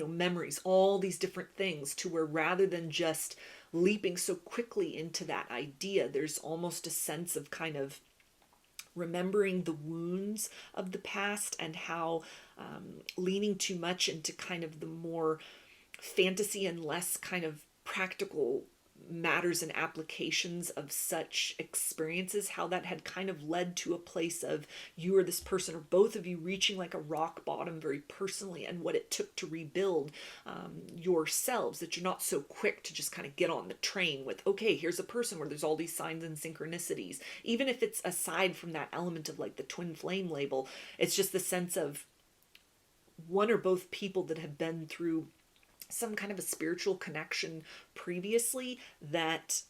memories, all these different things, to where rather than just leaping so quickly into that idea, there's almost a sense of kind of remembering the wounds of the past, and how leaning too much into kind of the more fantasy and less kind of practical matters and applications of such experiences, how that had kind of led to a place of you or this person or both of you reaching like a rock bottom very personally, and what it took to rebuild yourselves, that you're not so quick to just kind of get on the train with, okay, here's a person where there's all these signs and synchronicities. Even if it's aside from that element of like the twin flame label, it's just the sense of one or both people that have been through some kind of a spiritual connection previously that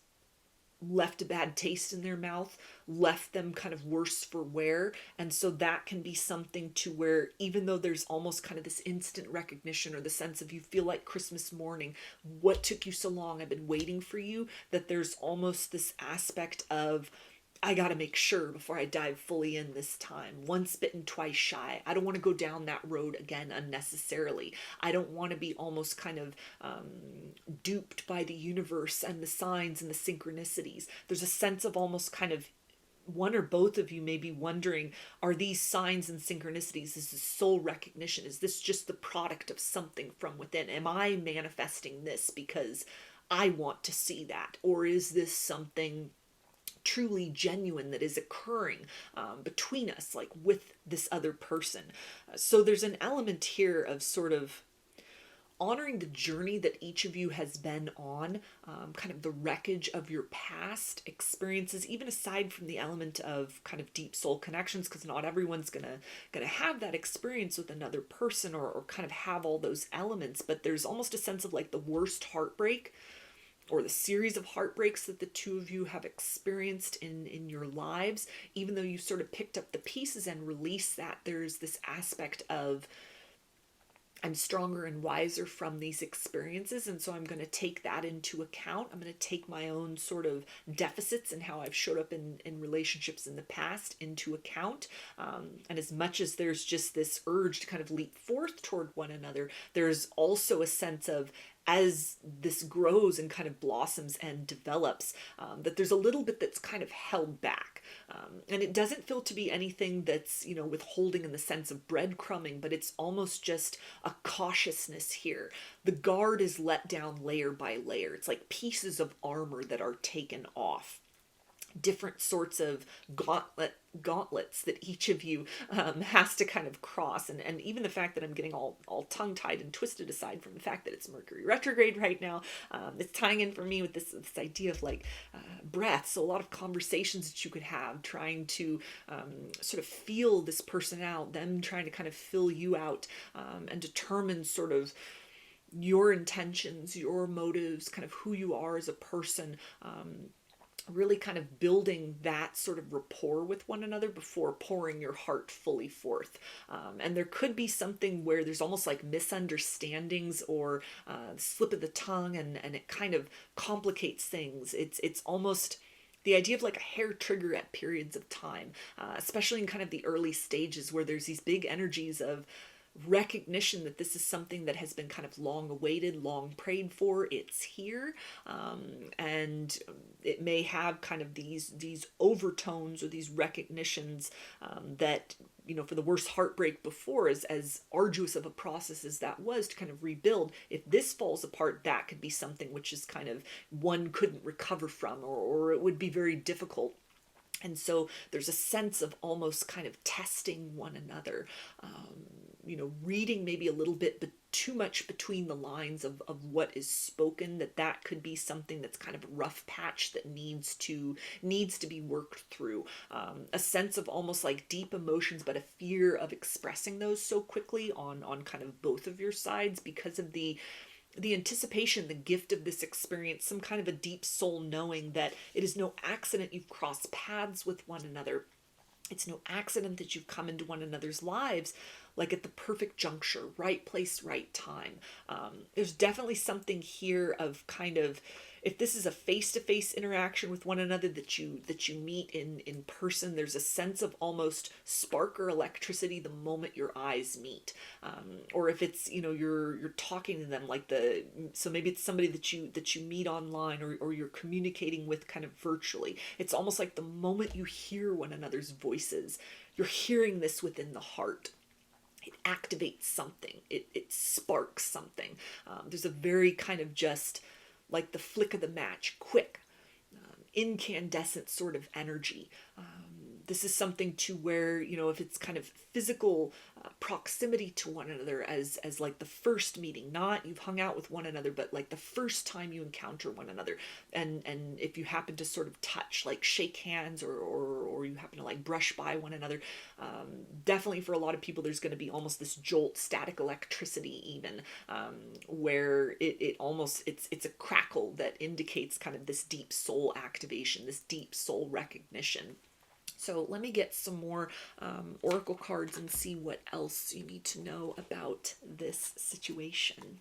left a bad taste in their mouth, left them kind of worse for wear. And so that can be something to where, even though there's almost kind of this instant recognition, or the sense of you feel like Christmas morning, what took you so long? I've been waiting for you. That there's almost this aspect of, I got to make sure before I dive fully in this time. Once bitten, twice shy. I don't want to go down that road again unnecessarily. I don't want to be almost kind of duped by the universe and the signs and the synchronicities. There's a sense of almost kind of, one or both of you may be wondering, are these signs and synchronicities, is this soul recognition? Is this just the product of something from within? Am I manifesting this because I want to see that? Or is this something truly genuine that is occurring between us, like with this other person? So there's an element here of sort of honoring the journey that each of you has been on, kind of the wreckage of your past experiences, even aside from the element of kind of deep soul connections, because not everyone's gonna have that experience with another person, or kind of have all those elements. But there's almost a sense of like the worst heartbreak, or the series of heartbreaks that the two of you have experienced in your lives. Even though you sort of picked up the pieces and released that, there's this aspect of, I'm stronger and wiser from these experiences, and so I'm going to take that into account. I'm going to take my own sort of deficits and how I've showed up in relationships in the past into account. And as much as there's just this urge to kind of leap forth toward one another, there's also a sense of, as this grows and kind of blossoms and develops, that there's a little bit that's kind of held back. And it doesn't feel to be anything that's, withholding in the sense of breadcrumbing, but it's almost just a cautiousness here. The guard is let down layer by layer. It's like pieces of armor that are taken off. Different sorts of gauntlets that each of you has to kind of cross. And even the fact that I'm getting all tongue-tied and twisted, aside from the fact that it's Mercury retrograde right now, it's tying in for me with this idea of like breath. So a lot of conversations that you could have, trying to sort of feel this person out, them trying to kind of fill you out, and determine sort of your intentions, your motives, kind of who you are as a person. Really kind of building that sort of rapport with one another before pouring your heart fully forth. And there could be something where there's almost like misunderstandings, or slip of the tongue, and it kind of complicates things. It's almost the idea of like a hair trigger at periods of time, especially in kind of the early stages, where there's these big energies of recognition that this is something that has been kind of long awaited, long prayed for. It's here, and it may have kind of these overtones, or these recognitions that, for the worst heartbreak before, as arduous of a process as that was to kind of rebuild, if this falls apart, that could be something which is kind of one couldn't recover from, or it would be very difficult. And so there's a sense of almost kind of testing one another, reading maybe a little bit, but too much between the lines of what is spoken, that could be something that's kind of a rough patch that needs to be worked through. A sense of almost like deep emotions, but a fear of expressing those so quickly on kind of both of your sides, because of the the anticipation, the gift of this experience, some kind of a deep soul knowing that it is no accident you've crossed paths with one another. It's no accident that you've come into one another's lives, like at the perfect juncture, right place, right time. There's definitely something here of kind of, if this is a face-to-face interaction with one another that you meet in person, there's a sense of almost spark or electricity the moment your eyes meet. Or if it's, you're talking to them, so maybe it's somebody that you meet online, or you're communicating with kind of virtually. It's almost like the moment you hear one another's voices, you're hearing this within the heart. It activates something. It sparks something. There's a very kind of just like the flick of the match, quick, incandescent sort of energy. This is something to where, if it's kind of physical proximity to one another as like the first meeting, not you've hung out with one another, but like the first time you encounter one another. And if you happen to sort of touch, like shake hands, or you happen to like brush by one another, definitely for a lot of people, there's going to be almost this jolt, static electricity even, where it almost, it's a crackle that indicates kind of this deep soul activation, this deep soul recognition. So let me get some more oracle cards and see what else you need to know about this situation.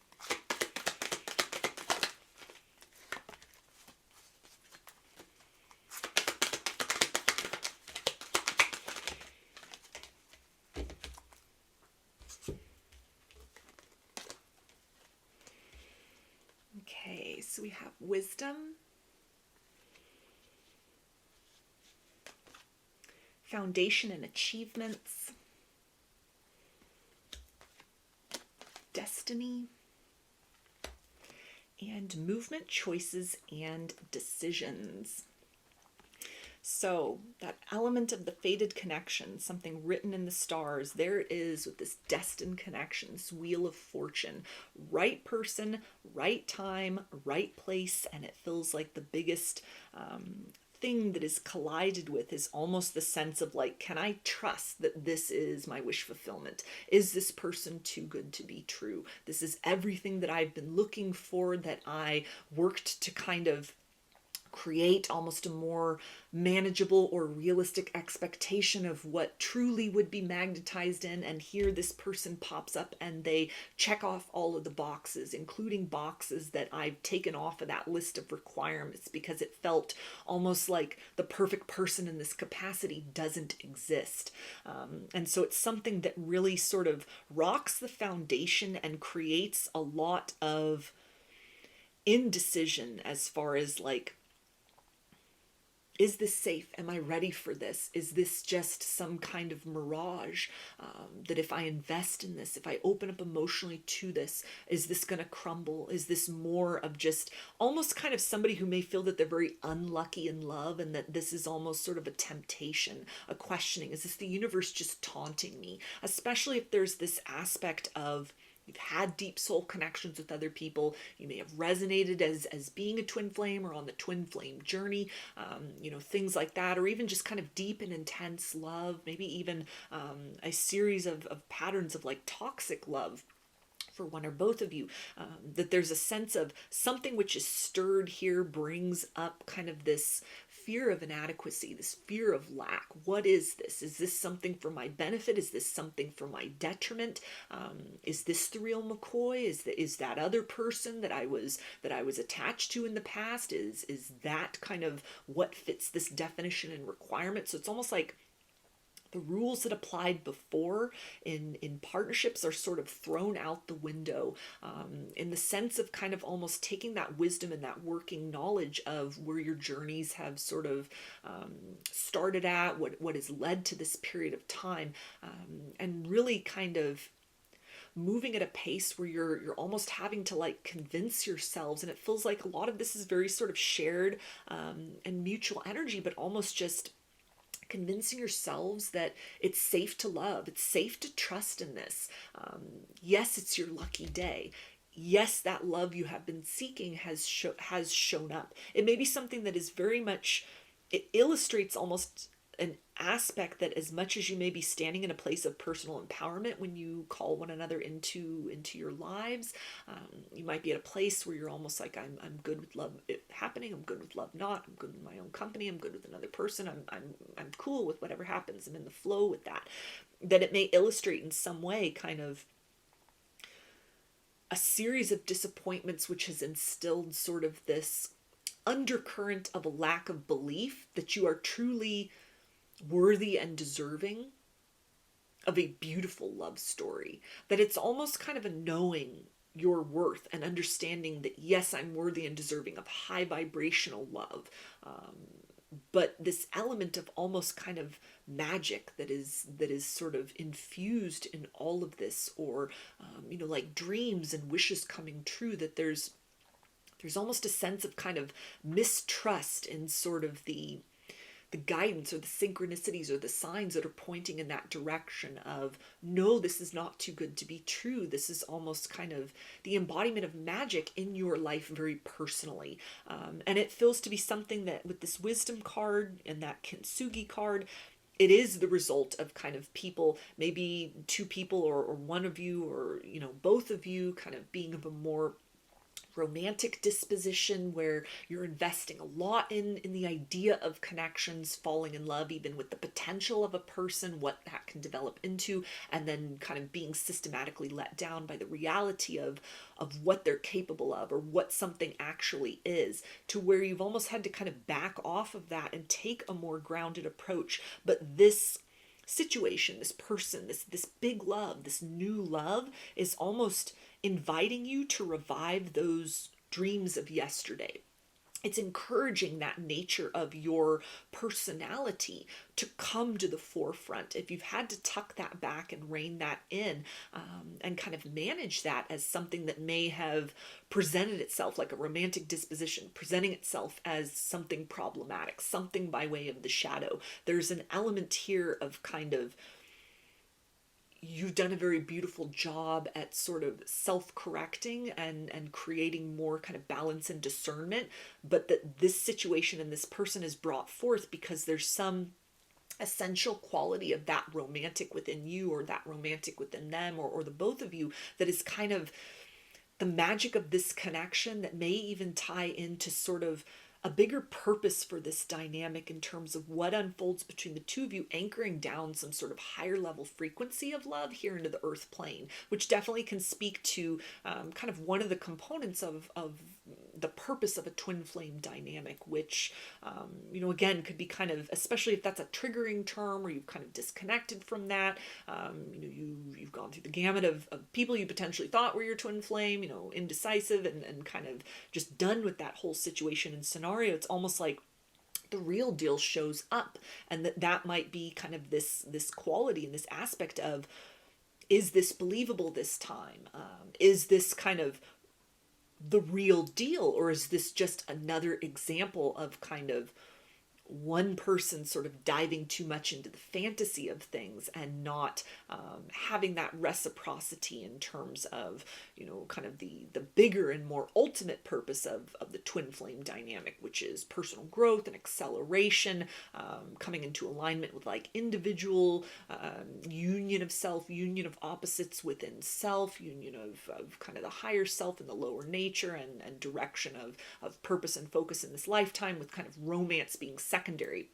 Okay, so we have wisdom, foundation and achievements, destiny, and movement, choices, and decisions. So that element of the fated connection, something written in the stars, there it is with this destined connection, this wheel of fortune, right person, right time, right place, and it feels like the biggest thing that is collided with is almost the sense of like, can I trust that this is my wish fulfillment? Is this person too good to be true? This is everything that I've been looking for, that I worked to kind of create almost a more manageable or realistic expectation of what truly would be magnetized in. And here this person pops up and they check off all of the boxes, including boxes that I've taken off of that list of requirements because it felt almost like the perfect person in this capacity doesn't exist. And so it's something that really sort of rocks the foundation and creates a lot of indecision as far as like, is this safe? Am I ready for this? Is this just some kind of mirage? That if I invest in this, if I open up emotionally to this, is this going to crumble? Is this more of just almost kind of somebody who may feel that they're very unlucky in love, and that this is almost sort of a temptation, a questioning? Is this the universe just taunting me? Especially if there's this aspect of, you've had deep soul connections with other people. You may have resonated as being a twin flame or on the twin flame journey, things like that, or even just kind of deep and intense love, maybe even a series of patterns of like toxic love for one or both of you, that there's a sense of something which is stirred here brings up kind of this fear of inadequacy, this fear of lack. What is this? Is this something for my benefit? Is this something for my detriment? Is this the real McCoy? Is that other person that I was attached to in the past? Is that kind of what fits this definition and requirement? So it's almost like the rules that applied before in partnerships are sort of thrown out the window, in the sense of kind of almost taking that wisdom and that working knowledge of where your journeys have sort of started at, what has led to this period of time, and really kind of moving at a pace where you're almost having to like convince yourselves, and it feels like a lot of this is very sort of shared and mutual energy, but almost just convincing yourselves that it's safe to love, it's safe to trust in this. Yes, it's your lucky day. Yes, that love you have been seeking has shown up. It may be something that is very much, it illustrates almost an aspect that, as much as you may be standing in a place of personal empowerment when you call one another into your lives, you might be at a place where you're almost like, I'm good with love happening, I'm good with love not, I'm good with my own company, I'm good with another person, I'm cool with whatever happens, I'm in the flow with that. That it may illustrate in some way kind of a series of disappointments which has instilled sort of this undercurrent of a lack of belief that you are truly worthy and deserving of a beautiful love story. That it's almost kind of a knowing your worth and understanding that, yes, I'm worthy and deserving of high vibrational love. But this element of almost kind of magic that is sort of infused in all of this, or like dreams and wishes coming true, that there's almost a sense of kind of mistrust in sort of the guidance or the synchronicities or the signs that are pointing in that direction of, no, this is not too good to be true. This is almost kind of the embodiment of magic in your life very personally. And it feels to be something that, with this wisdom card and that kintsugi card, it is the result of kind of people, maybe two people or one of you, or both of you, kind of being of a more romantic disposition, where you're investing a lot in the idea of connections, falling in love even with the potential of a person, what that can develop into, and then kind of being systematically let down by the reality of what they're capable of, or what something actually is, to where you've almost had to kind of back off of that and take a more grounded approach. But this situation, this person, this big love, this new love, is almost inviting you to revive those dreams of yesterday. It's encouraging that nature of your personality to come to the forefront. If you've had to tuck that back and rein that in, and kind of manage that as something that may have presented itself like a romantic disposition, presenting itself as something problematic, something by way of the shadow, there's an element here of kind of, you've done a very beautiful job at sort of self-correcting and creating more kind of balance and discernment, but that this situation and this person is brought forth because there's some essential quality of that romantic within you, or that romantic within them, or the both of you, that is kind of the magic of this connection that may even tie into sort of a bigger purpose for this dynamic in terms of what unfolds between the two of you, anchoring down some sort of higher level frequency of love here into the earth plane, which definitely can speak to kind of one of the components of the purpose of a twin flame dynamic, which, again, could be kind of, especially if that's a triggering term or you've kind of disconnected from that, you've gone through the gamut of people you potentially thought were your twin flame, indecisive and kind of just done with that whole situation and scenario. It's almost like the real deal shows up, and that might be kind of this quality and this aspect of, is this believable this time? Is this kind of the real deal, or is this just another example of kind of one person sort of diving too much into the fantasy of things and not having that reciprocity in terms of, kind of the bigger and more ultimate purpose of the twin flame dynamic, which is personal growth and acceleration, coming into alignment with like individual union of self, union of opposites within self, union of kind of the higher self and the lower nature, and direction of purpose and focus in this lifetime, with kind of romance being secondary.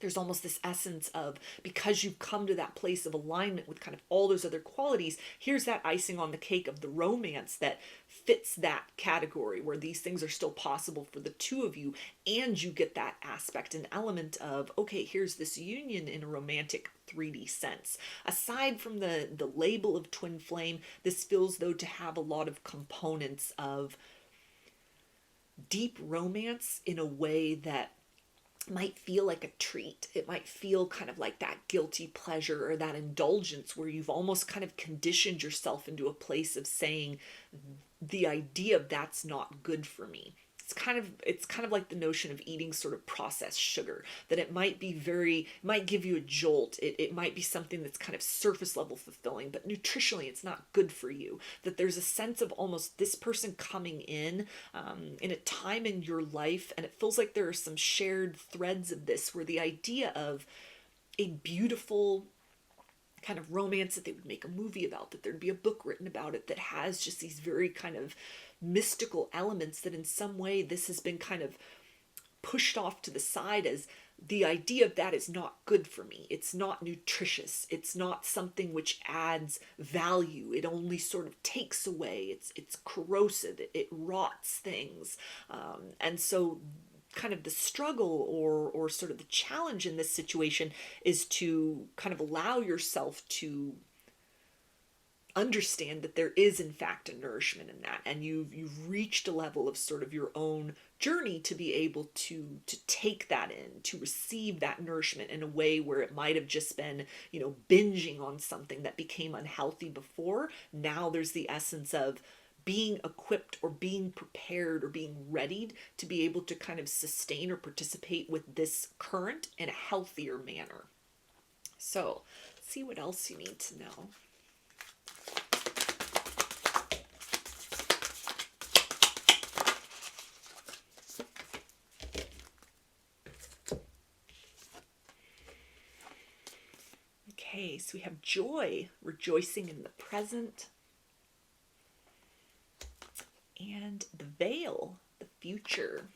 There's almost this essence of, because you've come to that place of alignment with kind of all those other qualities, here's that icing on the cake of the romance that fits that category, where these things are still possible for the two of you, and you get that aspect and element of, okay, here's this union in a romantic 3D sense. Aside from the label of twin flame, this feels though to have a lot of components of deep romance in a way that might feel like a treat. It might feel kind of like that guilty pleasure or that indulgence, where you've almost kind of conditioned yourself into a place of saying, the idea of that's not good for me. It's kind of like the notion of eating sort of processed sugar, that it might give you a jolt. It might be something that's kind of surface level fulfilling, but nutritionally it's not good for you. That there's a sense of almost this person coming in a time in your life, and it feels like there are some shared threads of this, where the idea of a beautiful kind of romance that they would make a movie about, that there'd be a book written about it that has just these very kind of mystical elements that in some way this has been kind of pushed off to the side as the idea of that is not good for me. It's not nutritious. It's not something which adds value. It only sort of takes away. It's corrosive. It rots things. And so kind of the struggle or sort of the challenge in this situation is to kind of allow yourself to understand that there is in fact a nourishment in that, and you've reached a level of sort of your own journey to be able to take that in, to receive that nourishment in a way where it might have just been, you know, binging on something that became unhealthy before. Now there's the essence of being equipped or being prepared or being readied to be able to kind of sustain or participate with this current in a healthier manner. So let's see what else you need to know. Okay, so we have joy, rejoicing in the present, and the veil, the future.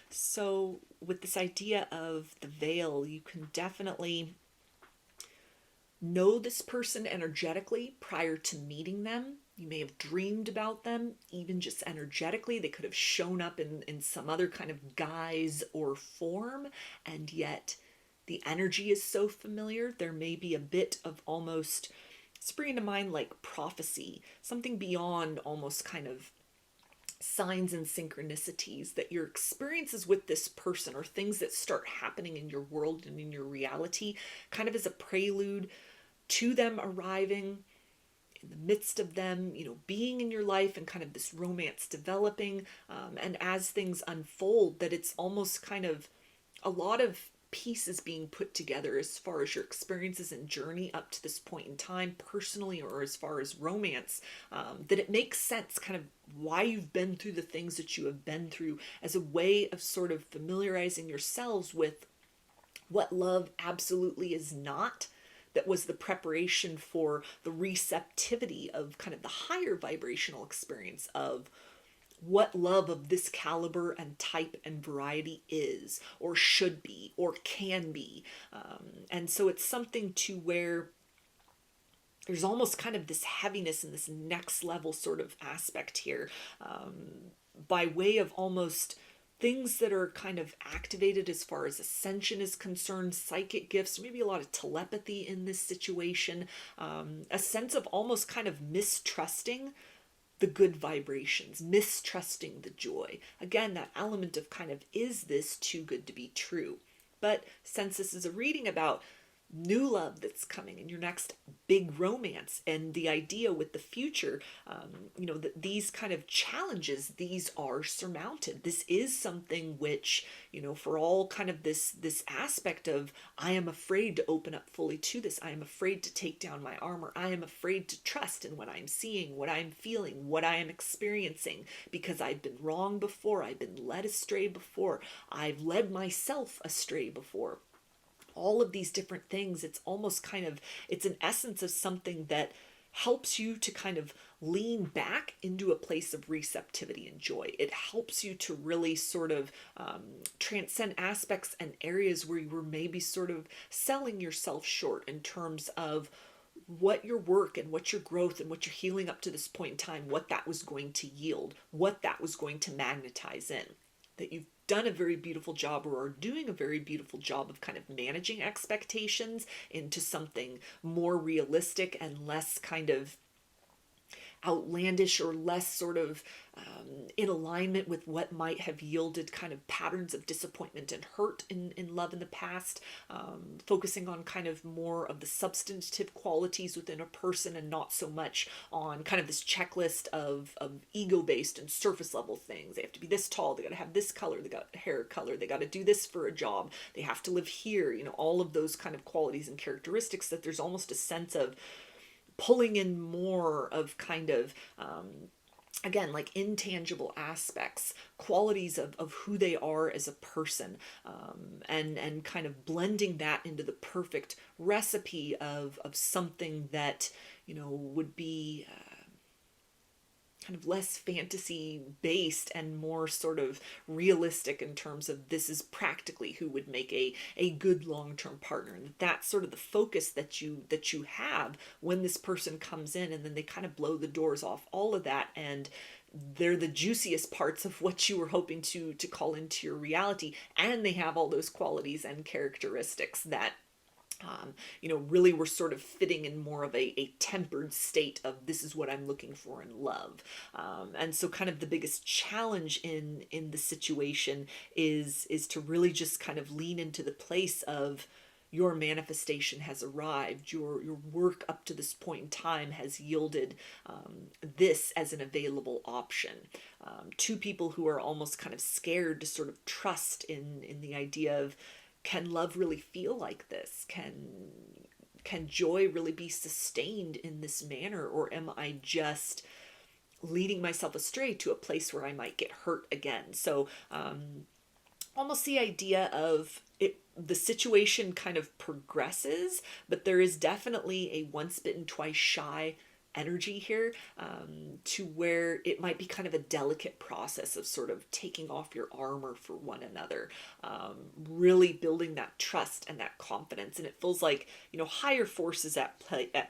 So with this idea of the veil, you can definitely know this person energetically prior to meeting them. You may have dreamed about them, even just energetically. They could have shown up in some other kind of guise or form, and yet the energy is so familiar. There may be a bit of almost springing to mind like prophecy, something beyond almost kind of signs and synchronicities, that your experiences with this person or things that start happening in your world and in your reality kind of as a prelude to them arriving, in the midst of them, you know, being in your life and kind of this romance developing. And as things unfold, that it's almost kind of a lot of pieces being put together as far as your experiences and journey up to this point in time, personally or as far as romance, that it makes sense kind of why you've been through the things that you have been through, as a way of sort of familiarizing yourselves with what love absolutely is not. That was the preparation for the receptivity of kind of the higher vibrational experience of what love of this caliber and type and variety is, or should be, or can be. And so it's something to where there's almost kind of this heaviness and this next level sort of aspect here, by way of almost things that are kind of activated as far as ascension is concerned, psychic gifts, maybe a lot of telepathy in this situation, a sense of almost kind of mistrusting the good vibrations, mistrusting the joy. Again, that element of kind of, is this too good to be true? But since this is a reading about new love that's coming in your next big romance, and the idea with the future, you know, that these kind of challenges, these are surmounted. This is something which, you know, for all kind of this aspect of, I am afraid to open up fully to this. I am afraid to take down my armor. I am afraid to trust in what I'm seeing, what I'm feeling, what I am experiencing, because I've been wrong before. I've been led astray before. I've led myself astray before. All of these different things, it's almost kind of, it's an essence of something that helps you to kind of lean back into a place of receptivity and joy. It helps you to really sort of transcend aspects and areas where you were maybe sort of selling yourself short in terms of what your work and what your growth and what your healing up to this point in time, what that was going to yield, what that was going to magnetize in. That you've done a very beautiful job, or are doing a very beautiful job of kind of managing expectations into something more realistic and less kind of outlandish, or less sort of in alignment with what might have yielded kind of patterns of disappointment and hurt in love in the past, focusing on kind of more of the substantive qualities within a person, and not so much on kind of this checklist of ego-based and surface level things. They have to be this tall, they got to have this color, they got hair color, they got to do this for a job, they have to live here, you know, all of those kind of qualities and characteristics, that there's almost a sense of pulling in more of kind of again, like intangible aspects, qualities of who they are as a person, and kind of blending that into the perfect recipe of something that, you know, would be kind of less fantasy based and more sort of realistic in terms of this is practically who would make a good long-term partner. And that's sort of the focus that you have when this person comes in, and then they kind of blow the doors off all of that, and they're the juiciest parts of what you were hoping to call into your reality, and they have all those qualities and characteristics that you know, really we're sort of fitting in more of a tempered state of this is what I'm looking for in love. And so kind of the biggest challenge in the situation is to really just kind of lean into the place of your manifestation has arrived. Your work up to this point in time has yielded this as an available option. To people who are almost kind of scared to sort of trust in the idea of, can love really feel like this? Can joy really be sustained in this manner? Or am I just leading myself astray to a place where I might get hurt again? So almost the idea of it, the situation kind of progresses, but there is definitely a once bitten, twice shy energy here, to where it might be kind of a delicate process of sort of taking off your armor for one another, really building that trust and that confidence. And it feels like, you know, higher forces at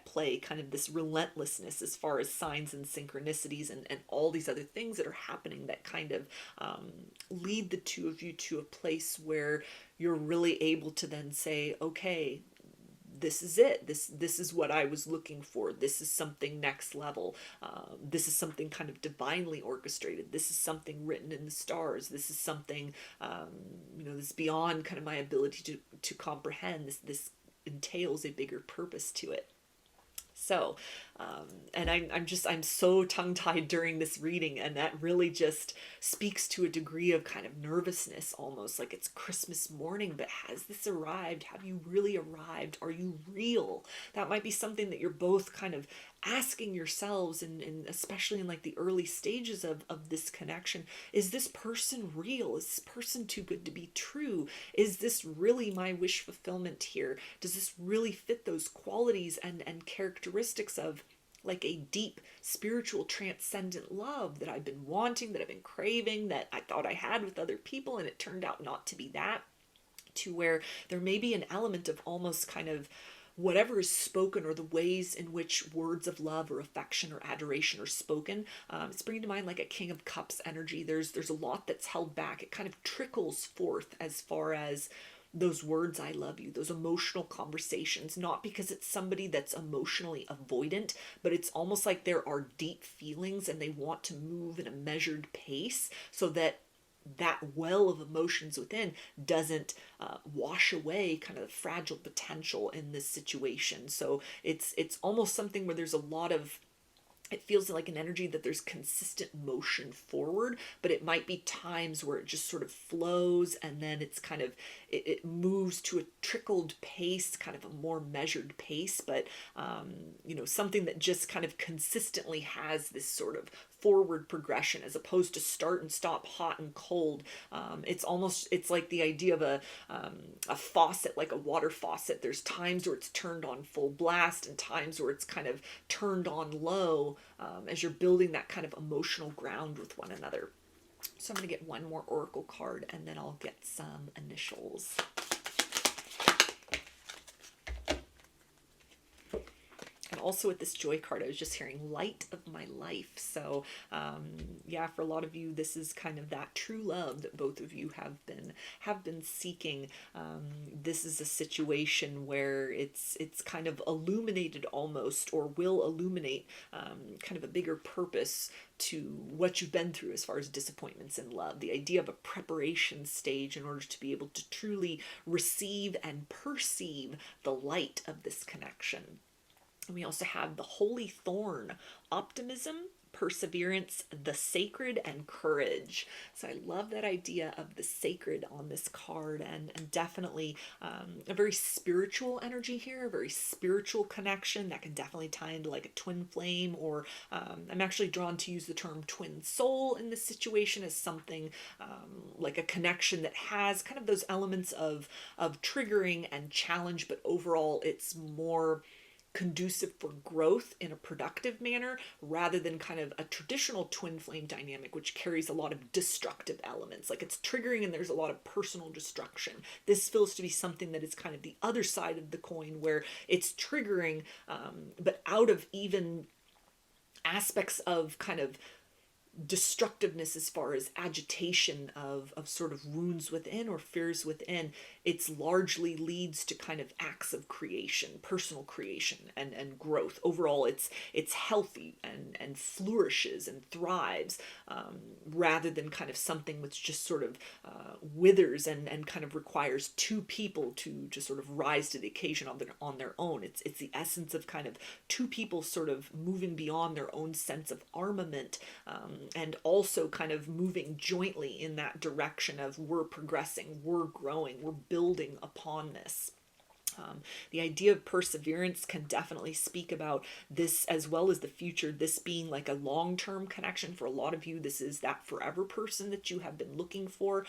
play, kind of this relentlessness as far as signs and synchronicities and all these other things that are happening that kind of lead the two of you to a place where you're really able to then say, okay, this is it. This is what I was looking for. This is something next level. This is something kind of divinely orchestrated. This is something written in the stars. This is something, you know, this beyond kind of my ability to comprehend. This entails a bigger purpose to it. So, and I'm so tongue-tied during this reading, and that really just speaks to a degree of kind of nervousness, almost like it's Christmas morning, but has this arrived? Have you really arrived? Are you real? That might be something that you're both kind of asking yourselves, and especially in like the early stages of this connection. Is this person real? Is this person too good to be true? Is this really my wish fulfillment here? Does this really fit those qualities and characteristics of like a deep spiritual transcendent love that I've been wanting, that I've been craving, that I thought I had with other people, and it turned out not to be that? To where there may be an element of almost kind of whatever is spoken, or the ways in which words of love or affection or adoration are spoken. It's bringing to mind like a King of Cups energy. There's a lot that's held back. It kind of trickles forth as far as those words, I love you, those emotional conversations, not because it's somebody that's emotionally avoidant, but it's almost like there are deep feelings and they want to move in a measured pace so that that well of emotions within doesn't wash away kind of the fragile potential in this situation. So it's almost something where there's a lot of, it feels like an energy that there's consistent motion forward, but it might be times where it just sort of flows, and then it's kind of, it moves to a trickled pace, kind of a more measured pace, but you know, something that just kind of consistently has this sort of forward progression as opposed to start and stop, hot and cold. It's like the idea of a faucet, like a water faucet. There's times where it's turned on full blast and times where it's kind of turned on low, as you're building that kind of emotional ground with one another. So I'm going to get one more oracle card and then I'll get some initials. And also with this joy card, I was just hearing light of my life. So yeah, for a lot of you, this is kind of that true love that both of you have been seeking. This is a situation where it's kind of illuminated almost, or will illuminate kind of a bigger purpose to what you've been through as far as disappointments in love. The idea of a preparation stage in order to be able to truly receive and perceive the light of this connection. And we also have the Holy Thorn, optimism, perseverance, the sacred, and courage. So I love that idea of the sacred on this card, and definitely a very spiritual energy here, a very spiritual connection that can definitely tie into like a twin flame, or I'm actually drawn to use the term twin soul in this situation as something like a connection that has kind of those elements of triggering and challenge, but overall it's more conducive for growth in a productive manner, rather than kind of a traditional twin flame dynamic, which carries a lot of destructive elements. Like, it's triggering and there's a lot of personal destruction. This feels to be something that is kind of the other side of the coin, where it's triggering, but out of even aspects of kind of destructiveness as far as agitation of sort of wounds within or fears within, it's largely leads to kind of acts of creation, personal creation, and growth. Overall, it's healthy and flourishes and thrives, rather than kind of something which just sort of withers and kind of requires two people to sort of rise to the occasion on their own. It's the essence of kind of two people sort of moving beyond their own sense of armament, and also kind of moving jointly in that direction of we're progressing, we're growing, we're building upon this. The idea of perseverance can definitely speak about this, as well as the future, this being like a long-term connection. For a lot of you, this is that forever person that you have been looking for,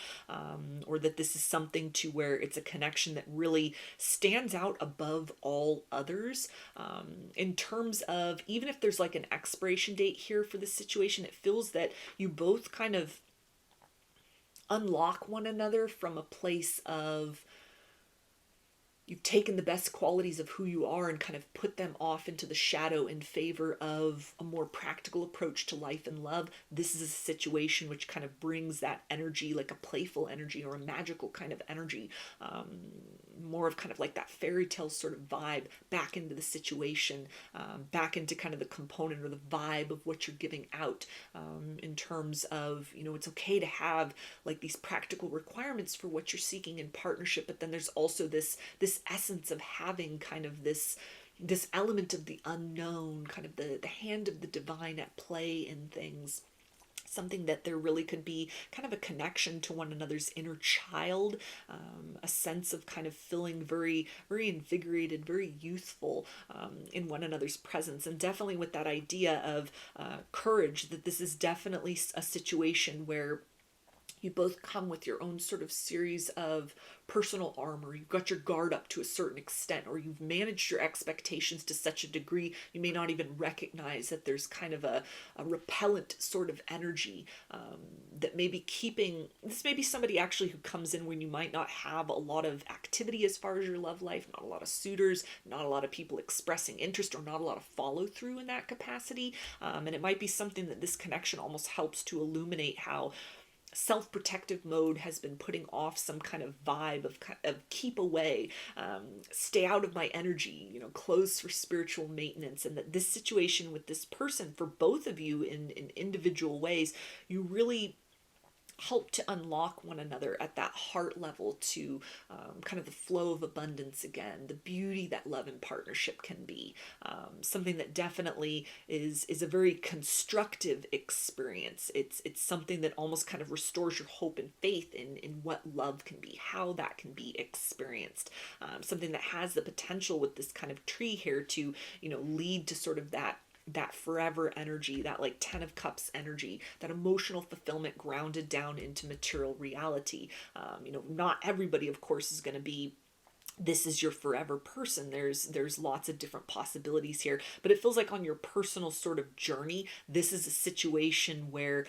or that this is something to where it's a connection that really stands out above all others. In terms of, even if there's like an expiration date here for this situation, it feels that you both kind of unlock one another from a place of, you've taken the best qualities of who you are and kind of put them off into the shadow in favor of a more practical approach to life and love. This is a situation which kind of brings that energy, like a playful energy or a magical kind of energy, more of kind of like that fairy tale sort of vibe back into the situation, back into kind of the component or the vibe of what you're giving out, in terms of, it's okay to have like these practical requirements for what you're seeking in partnership, but then there's also this essence of having kind of this element of the unknown, kind of the hand of the divine at play in things. Something that there really could be kind of a connection to one another's inner child, a sense of kind of feeling very, very invigorated, very youthful, in one another's presence. And definitely with that idea of courage, that this is definitely a situation where you both come with your own sort of series of personal armor. You've got your guard up to a certain extent, or you've managed your expectations to such a degree you may not even recognize that there's kind of a repellent sort of energy, that may be keeping, this may be somebody actually who comes in when you might not have a lot of activity as far as your love life, not a lot of suitors, not a lot of people expressing interest, or not a lot of follow through in that capacity. And it might be something that this connection almost helps to illuminate how self-protective mode has been putting off some kind of vibe of keep away, stay out of my energy, close for spiritual maintenance. And that this situation with this person, for both of you in individual ways, you really help to unlock one another at that heart level to kind of the flow of abundance again, the beauty that love and partnership can be, something that definitely is a very constructive experience. It's something that almost kind of restores your hope and faith in what love can be, how that can be experienced, something that has the potential with this kind of tree here to lead to sort of that forever energy, that like 10 of Cups energy, that emotional fulfillment grounded down into material reality. Not everybody, of course, is going to be, this is your forever person. There's lots of different possibilities here, but it feels like on your personal sort of journey, this is a situation where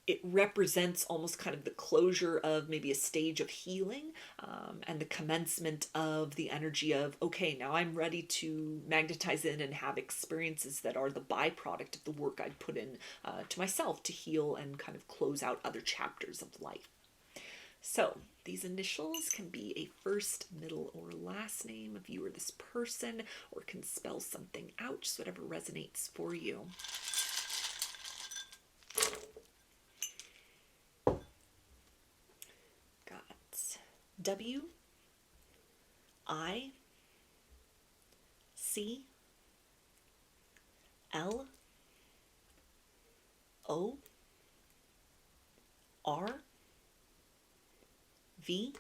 it represents almost kind of the closure of maybe a stage of healing, and the commencement of the energy of, okay, now I'm ready to magnetize in and have experiences that are the byproduct of the work I put in to myself to heal and kind of close out other chapters of life. So these initials can be a first, middle, or last name of you or this person, or can spell something out, just whatever resonates for you. W, I, C, L, O R V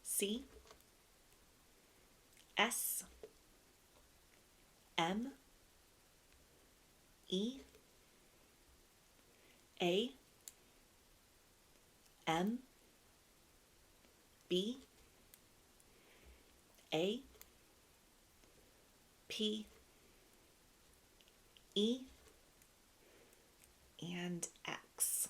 C S M E A M B A P E and X.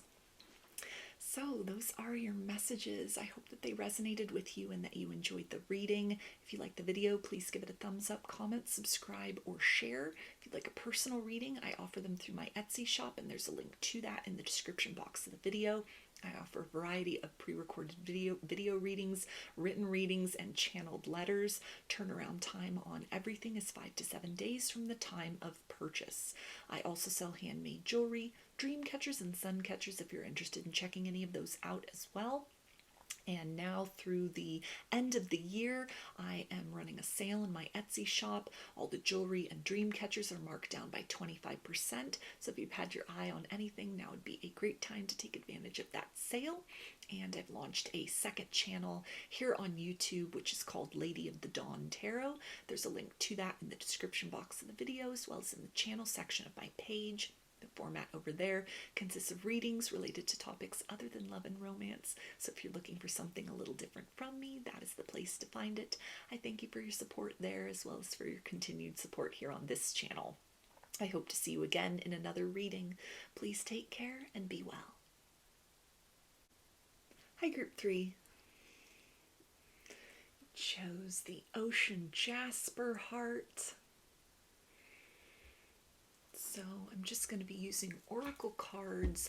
So those are your messages. I hope that they resonated with you and that you enjoyed the reading. If you liked the video, please give it a thumbs up, comment, subscribe, or share. If you'd like a personal reading, I offer them through my Etsy shop, and there's a link to that in the description box of the video. I offer a variety of pre-recorded video readings, written readings, and channeled letters. Turnaround time on everything is 5 to 7 days from the time of purchase. I also sell handmade jewelry, dream catchers, and sun catchers if you're interested in checking any of those out as well. And now through the end of the year, I am running a sale in my Etsy shop. All the jewelry and dream catchers are marked down by 25%. So if you've had your eye on anything, now would be a great time to take advantage of that sale. And I've launched a second channel here on YouTube, which is called Lady of the Dawn Tarot. There's a link to that in the description box of the video, as well as in the channel section of my page. The format over there consists of readings related to topics other than love and romance. So if you're looking for something a little different from me, that is the place to find it. I thank you for your support there, as well as for your continued support here on this channel. I hope to see you again in another reading. Please take care and be well. Hi, Group 3. Chose the Ocean Jasper heart. So I'm just going to be using oracle cards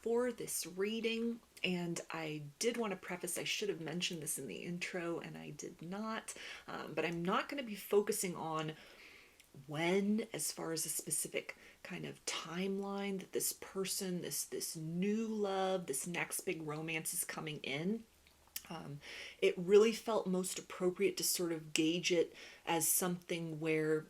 for this reading, and I did want to preface, I should have mentioned this in the intro and I did not, but I'm not going to be focusing on when, as far as a specific kind of timeline that this person, this new love, this next big romance is coming in. It really felt most appropriate to sort of gauge it as something where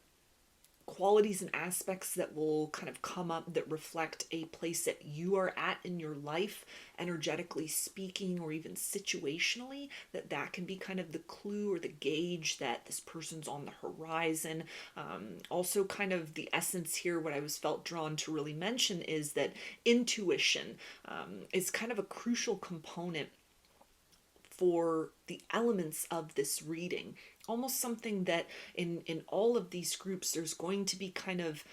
qualities and aspects that will kind of come up that reflect a place that you are at in your life, energetically speaking, or even situationally, that can be kind of the clue or the gauge that this person's on the horizon. Also kind of the essence here, what I was felt drawn to really mention is that intuition is kind of a crucial component for the elements of this reading. Almost something that in all of these groups, there's going to be kind of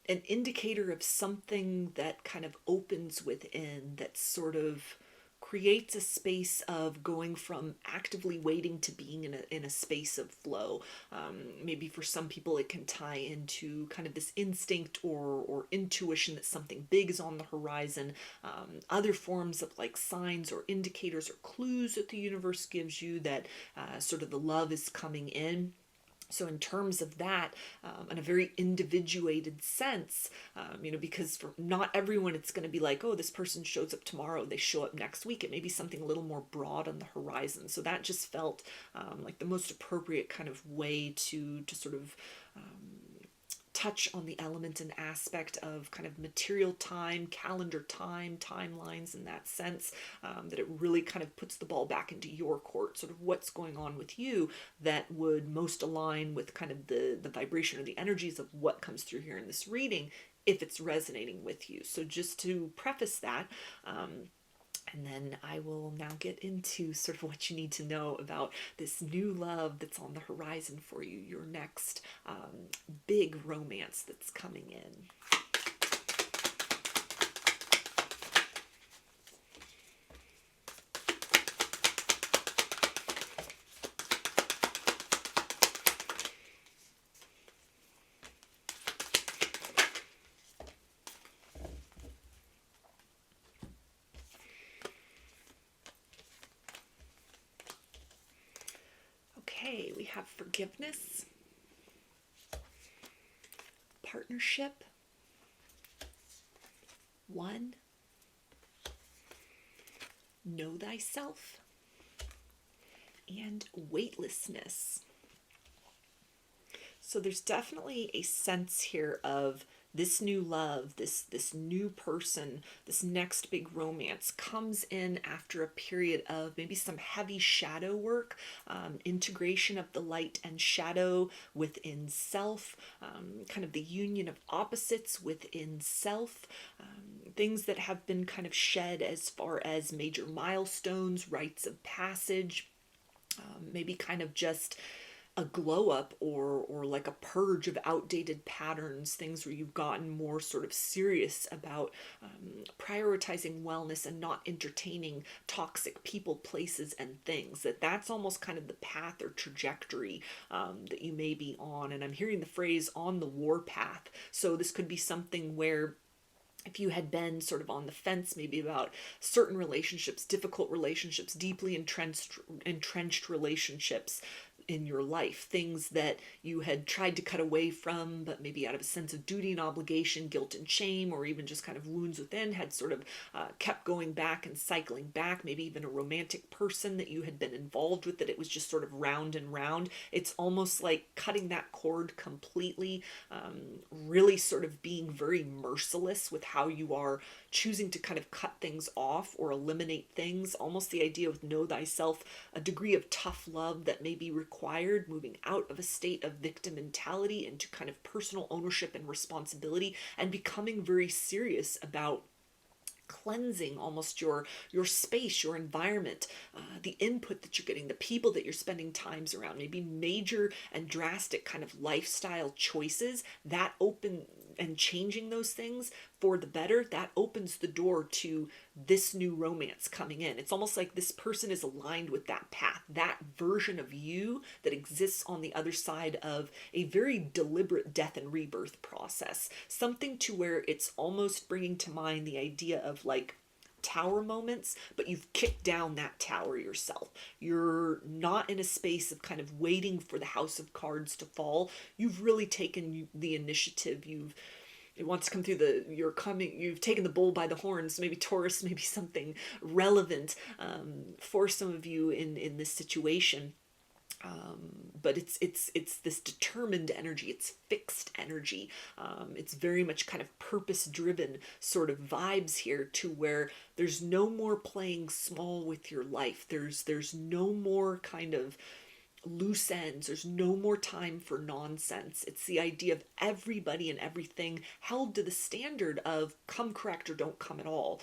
an indicator of something that kind of opens within, that sort of creates a space of going from actively waiting to being in a space of flow. Maybe for some people it can tie into kind of this instinct or intuition that something big is on the horizon. Other forms of like signs or indicators or clues that the universe gives you that sort of the love is coming in. So in terms of that, in a very individuated sense, because for not everyone, it's going to be like, oh, this person shows up tomorrow, they show up next week. It may be something a little more broad on the horizon. So that just felt like the most appropriate kind of way to sort of touch on the element and aspect of kind of material time, calendar time, timelines in that sense, that it really kind of puts the ball back into your court, sort of what's going on with you that would most align with kind of the vibration or the energies of what comes through here in this reading, if it's resonating with you. So just to preface that, and then I will now get into sort of what you need to know about this new love that's on the horizon for you, your next big romance that's coming in. Okay, we have forgiveness, partnership, one, know thyself, and weightlessness. So there's definitely a sense here of this new love, this new person, this next big romance comes in after a period of maybe some heavy shadow work, integration of the light and shadow within self, kind of the union of opposites within self, things that have been kind of shed as far as major milestones, rites of passage, maybe kind of just a glow up or like a purge of outdated patterns, things where you've gotten more sort of serious about prioritizing wellness and not entertaining toxic people, places, and things. That's almost kind of the path or trajectory that you may be on. And I'm hearing the phrase on the war path. So this could be something where if you had been sort of on the fence maybe about certain relationships, difficult relationships, deeply entrenched relationships in your life, things that you had tried to cut away from, but maybe out of a sense of duty and obligation, guilt and shame, or even just kind of wounds within, had sort of kept going back and cycling back, maybe even a romantic person that you had been involved with, that it was just sort of round and round. It's almost like cutting that cord completely, really sort of being very merciless with how you are choosing to kind of cut things off or eliminate things, almost the idea with know thyself, a degree of tough love that may be required, moving out of a state of victim mentality into kind of personal ownership and responsibility, and becoming very serious about cleansing almost your space, your environment, the input that you're getting, the people that you're spending times around, maybe major and drastic kind of lifestyle choices that open, and changing those things for the better, that opens the door to this new romance coming in. It's almost like this person is aligned with that path, that version of you that exists on the other side of a very deliberate death and rebirth process. Something to where it's almost bringing to mind the idea of like tower moments, but you've kicked down that tower yourself. You're not in a space of kind of waiting for the house of cards to fall. You've really taken the initiative. It wants to come through you've taken the bull by the horns. Maybe Taurus, maybe something relevant for some of you in this situation. But it's this determined energy. It's fixed energy. It's very much kind of purpose driven sort of vibes here, to where there's no more playing small with your life. There's no more kind of loose ends. There's no more time for nonsense. It's the idea of everybody and everything held to the standard of come correct or don't come at all.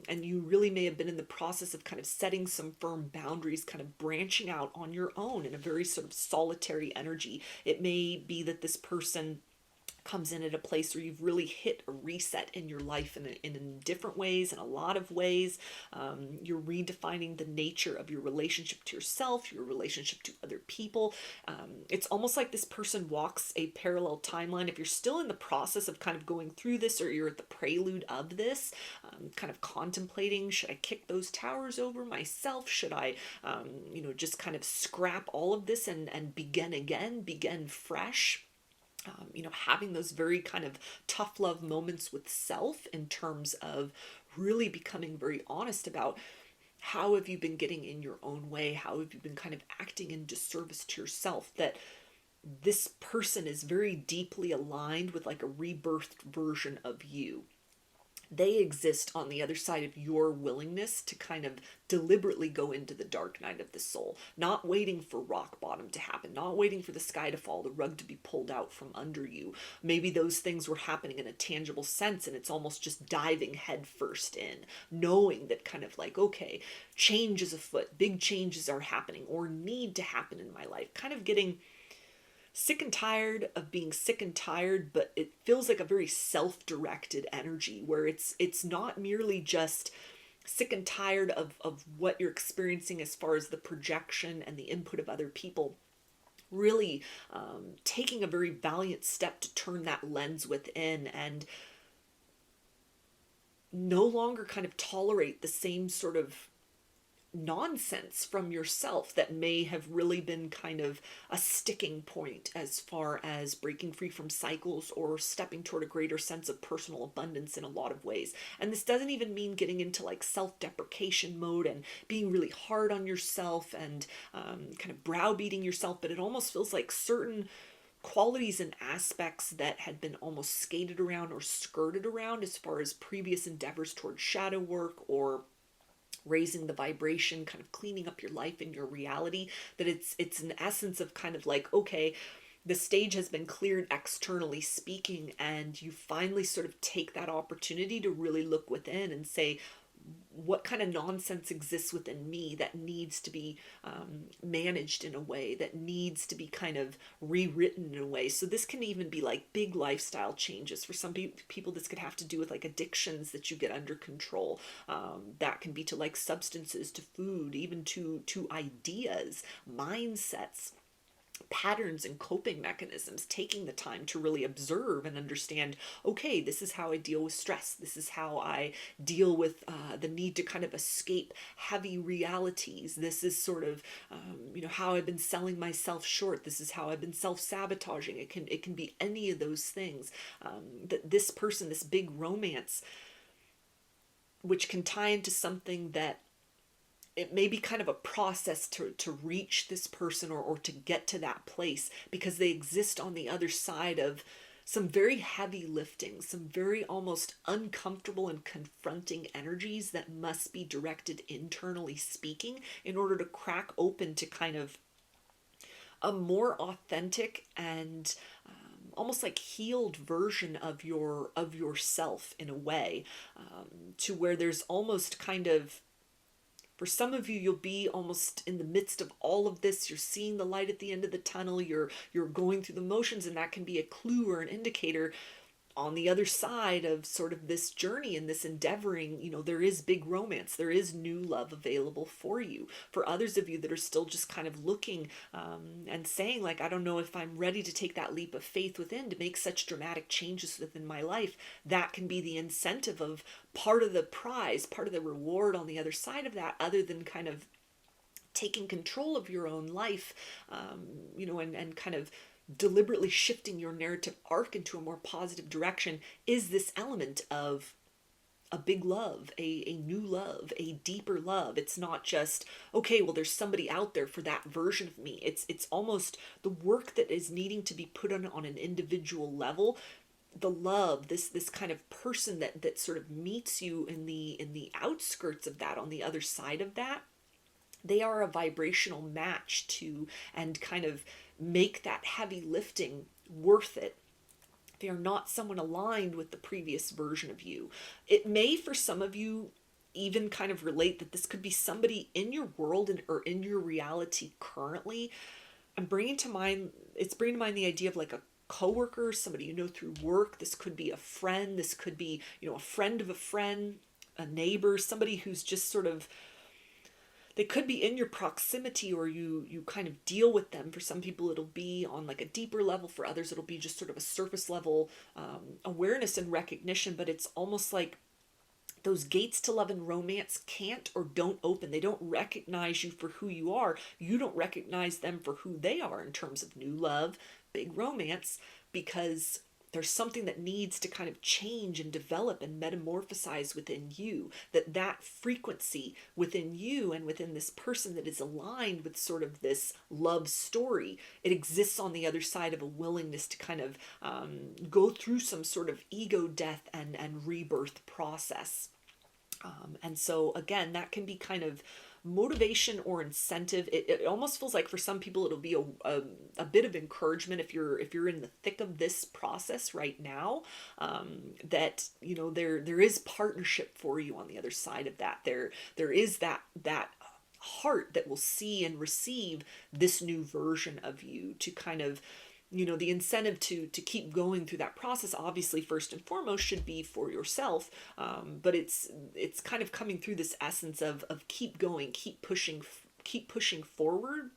And you really may have been in the process of kind of setting some firm boundaries, kind of branching out on your own in a very sort of solitary energy. It may be that this person comes in at a place where you've really hit a reset in your life in different ways, in a lot of ways. You're redefining the nature of your relationship to yourself, your relationship to other people. It's almost like this person walks a parallel timeline. If you're still in the process of kind of going through this, or you're at the prelude of this, kind of contemplating, should I kick those towers over myself? Should I, just kind of scrap all of this and begin again, begin fresh? Having those very kind of tough love moments with self, in terms of really becoming very honest about how have you been getting in your own way? How have you been kind of acting in disservice to yourself? That this person is very deeply aligned with like a rebirthed version of you. They exist on the other side of your willingness to kind of deliberately go into the dark night of the soul, not waiting for rock bottom to happen, not waiting for the sky to fall, the rug to be pulled out from under you. Maybe those things were happening in a tangible sense, and it's almost just diving headfirst in, knowing that kind of like, okay, change is afoot, big changes are happening or need to happen in my life, kind of getting sick and tired of being sick and tired, but it feels like a very self-directed energy, where it's not merely just sick and tired of what you're experiencing as far as the projection and the input of other people. Really taking a very valiant step to turn that lens within and no longer kind of tolerate the same sort of nonsense from yourself that may have really been kind of a sticking point as far as breaking free from cycles or stepping toward a greater sense of personal abundance in a lot of ways. And this doesn't even mean getting into like self-deprecation mode and being really hard on yourself and kind of browbeating yourself, but it almost feels like certain qualities and aspects that had been almost skated around or skirted around as far as previous endeavors towards shadow work or raising the vibration, kind of cleaning up your life and your reality, that it's an essence of kind of like, okay, the stage has been cleared externally speaking, and you finally sort of take that opportunity to really look within and say, what kind of nonsense exists within me that needs to be managed in a way, that needs to be kind of rewritten in a way. So this can even be like big lifestyle changes. For some people, this could have to do with like addictions that you get under control. That can be to like substances, to food, even to ideas, mindsets, patterns and coping mechanisms, taking the time to really observe and understand, okay, this is how I deal with stress. This is how I deal with the need to kind of escape heavy realities. This is sort of, how I've been selling myself short. This is how I've been self-sabotaging. It can be any of those things. That this person, this big romance, which can tie into something that it may be kind of a process to reach this person or to get to that place, because they exist on the other side of some very heavy lifting, some very almost uncomfortable and confronting energies that must be directed internally speaking in order to crack open to kind of a more authentic and almost like healed version of yourself in a way, to where there's almost kind of, for some of you, you'll be almost in the midst of all of this. You're seeing the light at the end of the tunnel. You're going through the motions, and that can be a clue or an indicator on the other side of sort of this journey and this endeavoring. There is big romance. There is new love available for you. For others of you that are still just kind of looking and saying like, I don't know if I'm ready to take that leap of faith within to make such dramatic changes within my life, that can be the incentive of part of the prize, part of the reward on the other side of that, other than kind of taking control of your own life, and kind of deliberately shifting your narrative arc into a more positive direction, is this element of a big love, a new love, a deeper love. It's not just, okay, well, there's somebody out there for that version of me. It's almost the work that is needing to be put on an individual level. The love, this kind of person that sort of meets you in the outskirts of that, on the other side of that, they are a vibrational match to, and kind of make that heavy lifting worth it. They are not someone aligned with the previous version of you. It may, for some of you, even kind of relate that this could be somebody in your world or in your reality currently. It's bringing to mind the idea of like a coworker, somebody you know through work. This could be a friend. This could be, a friend of a friend, a neighbor, somebody who's just sort of, they could be in your proximity, or you kind of deal with them. For some people, it'll be on like a deeper level. For others, it'll be just sort of a surface level awareness and recognition. But it's almost like those gates to love and romance can't or don't open. They don't recognize you for who you are. You don't recognize them for who they are in terms of new love, big romance, because there's something that needs to kind of change and develop and metamorphosize within you, that frequency within you and within this person that is aligned with sort of this love story, it exists on the other side of a willingness to kind of go through some sort of ego death and rebirth process. And so again, that can be kind of motivation or incentive. It almost feels like for some people it'll be a bit of encouragement if you're in the thick of this process right now, that there is partnership for you on the other side of that. There is that heart that will see and receive this new version of you, to kind of, the incentive to keep going through that process, obviously first and foremost should be for yourself, but it's kind of coming through this essence of keep going, keep pushing forward,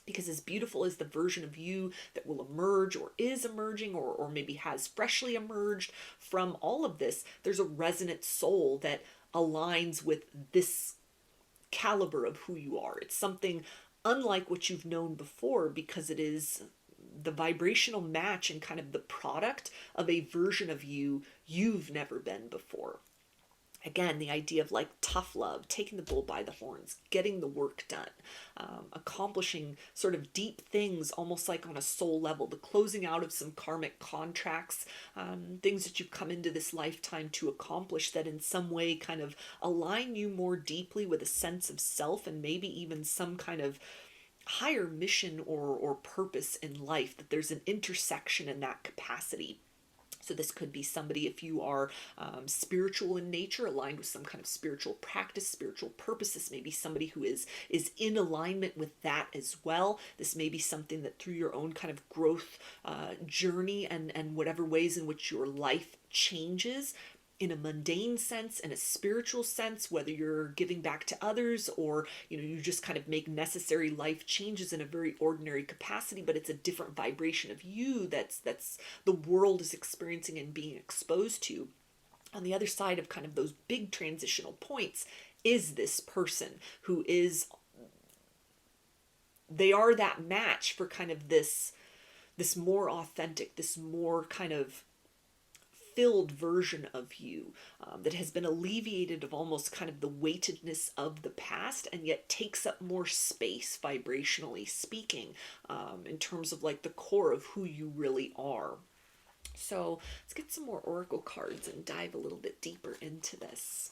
because as beautiful as the version of you that will emerge or is emerging or maybe has freshly emerged from all of this, there's a resonant soul that aligns with this caliber of who you are. It's something unlike what you've known before, because it is the vibrational match and kind of the product of a version of you you've never been before. Again, the idea of like tough love, taking the bull by the horns, getting the work done, accomplishing sort of deep things, almost like on a soul level, the closing out of some karmic contracts, things that you've come into this lifetime to accomplish that in some way kind of align you more deeply with a sense of self and maybe even some kind of higher mission or purpose in life, that there's an intersection in that capacity. So this could be somebody, if you are spiritual in nature, aligned with some kind of spiritual practice, spiritual purpose. This may be somebody who is in alignment with that as well. This may be something that through your own kind of growth journey and whatever ways in which your life changes, in a mundane sense, in a spiritual sense, whether you're giving back to others or, you just kind of make necessary life changes in a very ordinary capacity, but it's a different vibration of you that's the world is experiencing and being exposed to. On the other side of kind of those big transitional points is this person who is, they are that match for kind of this more authentic, this more kind of filled version of you that has been alleviated of almost kind of the weightedness of the past, and yet takes up more space vibrationally speaking, in terms of like the core of who you really are. So let's get some more oracle cards and dive a little bit deeper into this.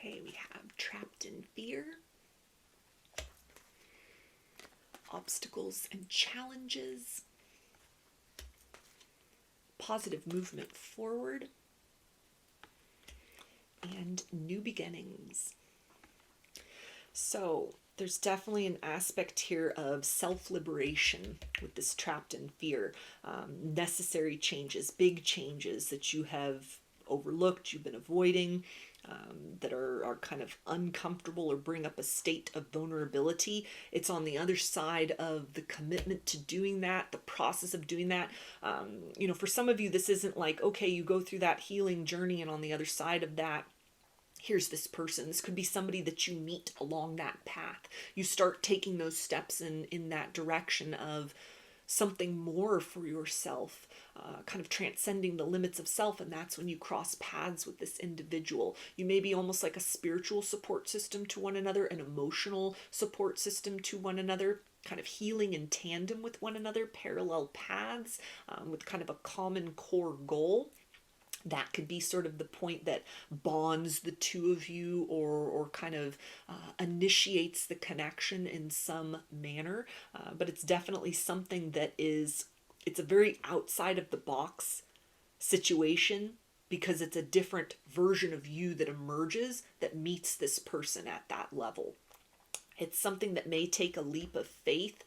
Okay, we have trapped in fear, obstacles and challenges, positive movement forward, and new beginnings. So there's definitely an aspect here of self-liberation with this trapped in fear, necessary changes, big changes that you have overlooked, you've been avoiding, that are kind of uncomfortable or bring up a state of vulnerability. It's on the other side of the commitment to doing that, the process of doing that. For some of you, this isn't like, okay, you go through that healing journey and on the other side of that, here's this person. This could be somebody that you meet along that path. You start taking those steps in that direction of something more for yourself, kind of transcending the limits of self, and that's when you cross paths with this individual. You may be almost like a spiritual support system to one another, an emotional support system to one another, kind of healing in tandem with one another, parallel paths, with kind of a common core goal. That could be sort of the point that bonds the two of you, or kind of initiates the connection in some manner. But it's definitely something that it's a very outside of the box situation, because it's a different version of you that emerges that meets this person at that level. It's something that may take a leap of faith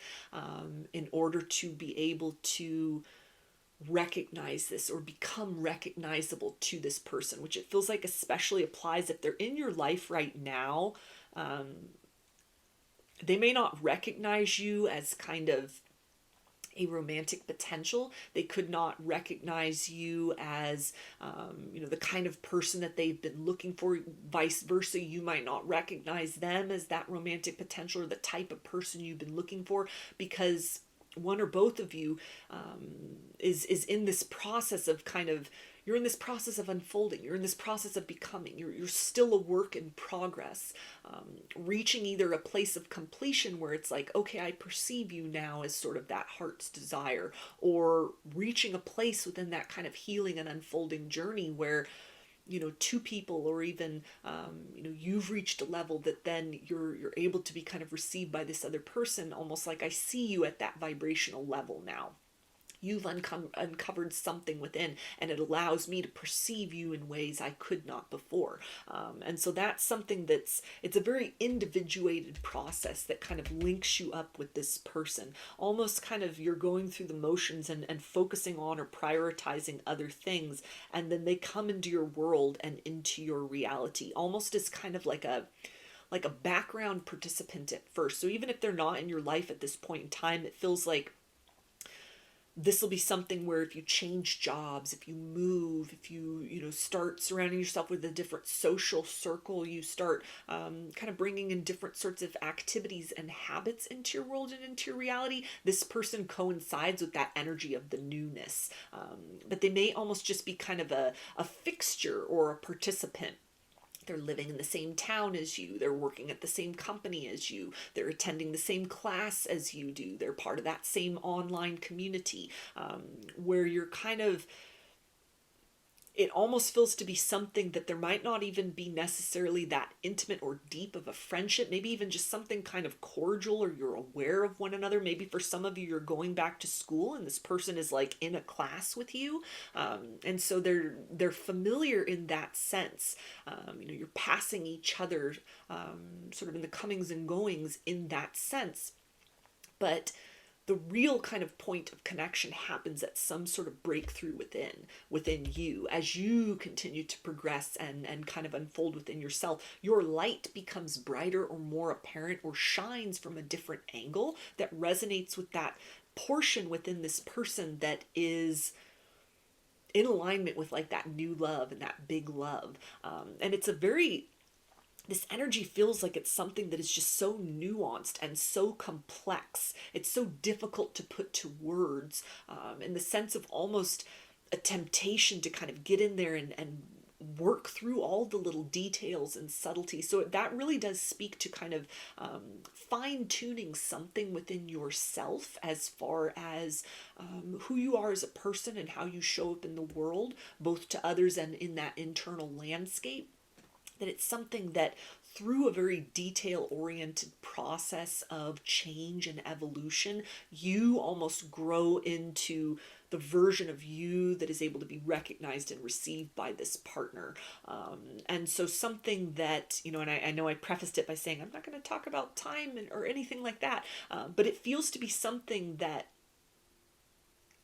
in order to be able to recognize this or become recognizable to this person, which it feels like especially applies if they're in your life right now. They may not recognize you as kind of a romantic potential. They could not recognize you as, the kind of person that they've been looking for. Vice versa, you might not recognize them as that romantic potential or the type of person you've been looking for, because one or both of you is in this process of you're in this process of unfolding. You're in this process of becoming. You're still a work in progress, reaching either a place of completion where it's like, okay, I perceive you now as sort of that heart's desire, or reaching a place within that kind of healing and unfolding journey where, two people, or even, you've reached a level that then you're able to be kind of received by this other person, almost like I see you at that vibrational level now. You've uncovered something within, and it allows me to perceive you in ways I could not before. And so that's something it's a very individuated process that kind of links you up with this person. Almost kind of you're going through the motions and focusing on or prioritizing other things, and then they come into your world and into your reality, almost as kind of like a background participant at first. So even if they're not in your life at this point in time, it feels like this will be something where if you change jobs, if you move, if you start surrounding yourself with a different social circle, you start kind of bringing in different sorts of activities and habits into your world and into your reality, this person coincides with that energy of the newness. But they may almost just be kind of a fixture or a participant. They're living in the same town as you. They're working at the same company as you. They're attending the same class as you do. They're part of that same online community, where you're kind of, it almost feels to be something that there might not even be necessarily that intimate or deep of a friendship, maybe even just something kind of cordial, or you're aware of one another. Maybe for some of you, you're going back to school and this person is like in a class with you. And so they're familiar in that sense. You're passing each other sort of in the comings and goings in that sense. But the real kind of point of connection happens at some sort of breakthrough within you as you continue to progress and kind of unfold within yourself. Your light becomes brighter or more apparent, or shines from a different angle that resonates with that portion within this person that is in alignment with like that new love and that big love. And it's this energy feels like it's something that is just so nuanced and so complex. It's so difficult to put to words, in the sense of almost a temptation to kind of get in there and work through all the little details and subtleties. So that really does speak to kind of fine-tuning something within yourself as far as who you are as a person and how you show up in the world, both to others and in that internal landscape. That it's something that through a very detail-oriented process of change and evolution, you almost grow into the version of you that is able to be recognized and received by this partner. And so something that, and I know I prefaced it by saying I'm not going to talk about time or anything like that, but it feels to be something that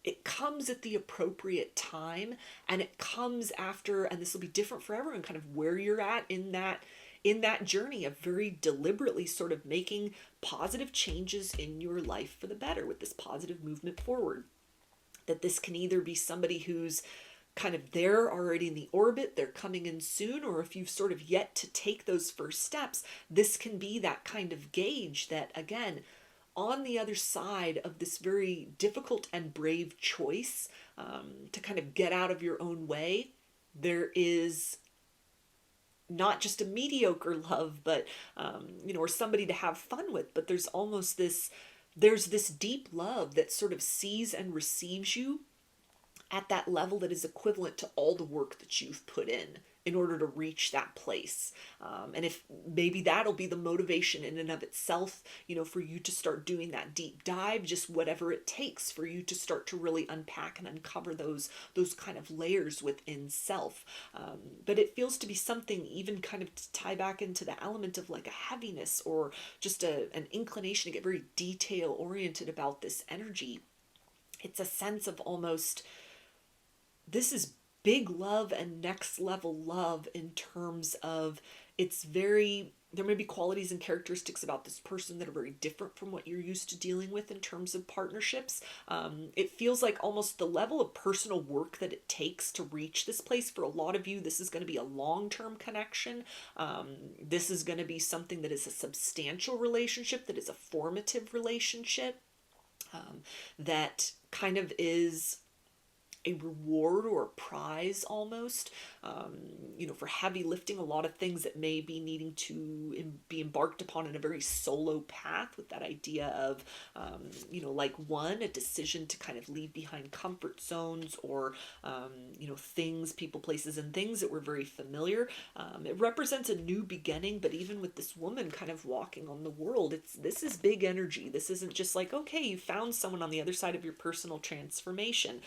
it comes at the appropriate time, and it comes after, and this will be different for everyone, kind of where you're at in that journey of very deliberately sort of making positive changes in your life for the better with this positive movement forward. That this can either be somebody who's kind of there already in the orbit, they're coming in soon, or if you've sort of yet to take those first steps, this can be that kind of gauge that, again, on the other side of this very difficult and brave choice, to kind of get out of your own way, there is not just a mediocre love, but, or somebody to have fun with, but there's this deep love that sort of sees and receives you at that level that is equivalent to all the work that you've put in order to reach that place. And if maybe that'll be the motivation in and of itself, for you to start doing that deep dive, just whatever it takes for you to start to really unpack and uncover those kind of layers within self. But it feels to be something even kind of to tie back into the element of like a heaviness or just an inclination to get very detail oriented about this energy. It's a sense of almost, this is big love and next level love in terms of there may be qualities and characteristics about this person that are very different from what you're used to dealing with in terms of partnerships. It feels like almost the level of personal work that it takes to reach this place. For a lot of you, this is going to be a long-term connection. This is going to be something that is a substantial relationship, that is a formative relationship, that kind of is a reward or a prize almost, for heavy lifting, a lot of things that may be needing to be embarked upon in a very solo path, with that idea of, a decision to kind of leave behind comfort zones or, things, people, places, and things that were very familiar. It represents a new beginning, but even with this woman kind of walking on the world, this is big energy. This isn't just like, okay, you found someone on the other side of your personal transformation.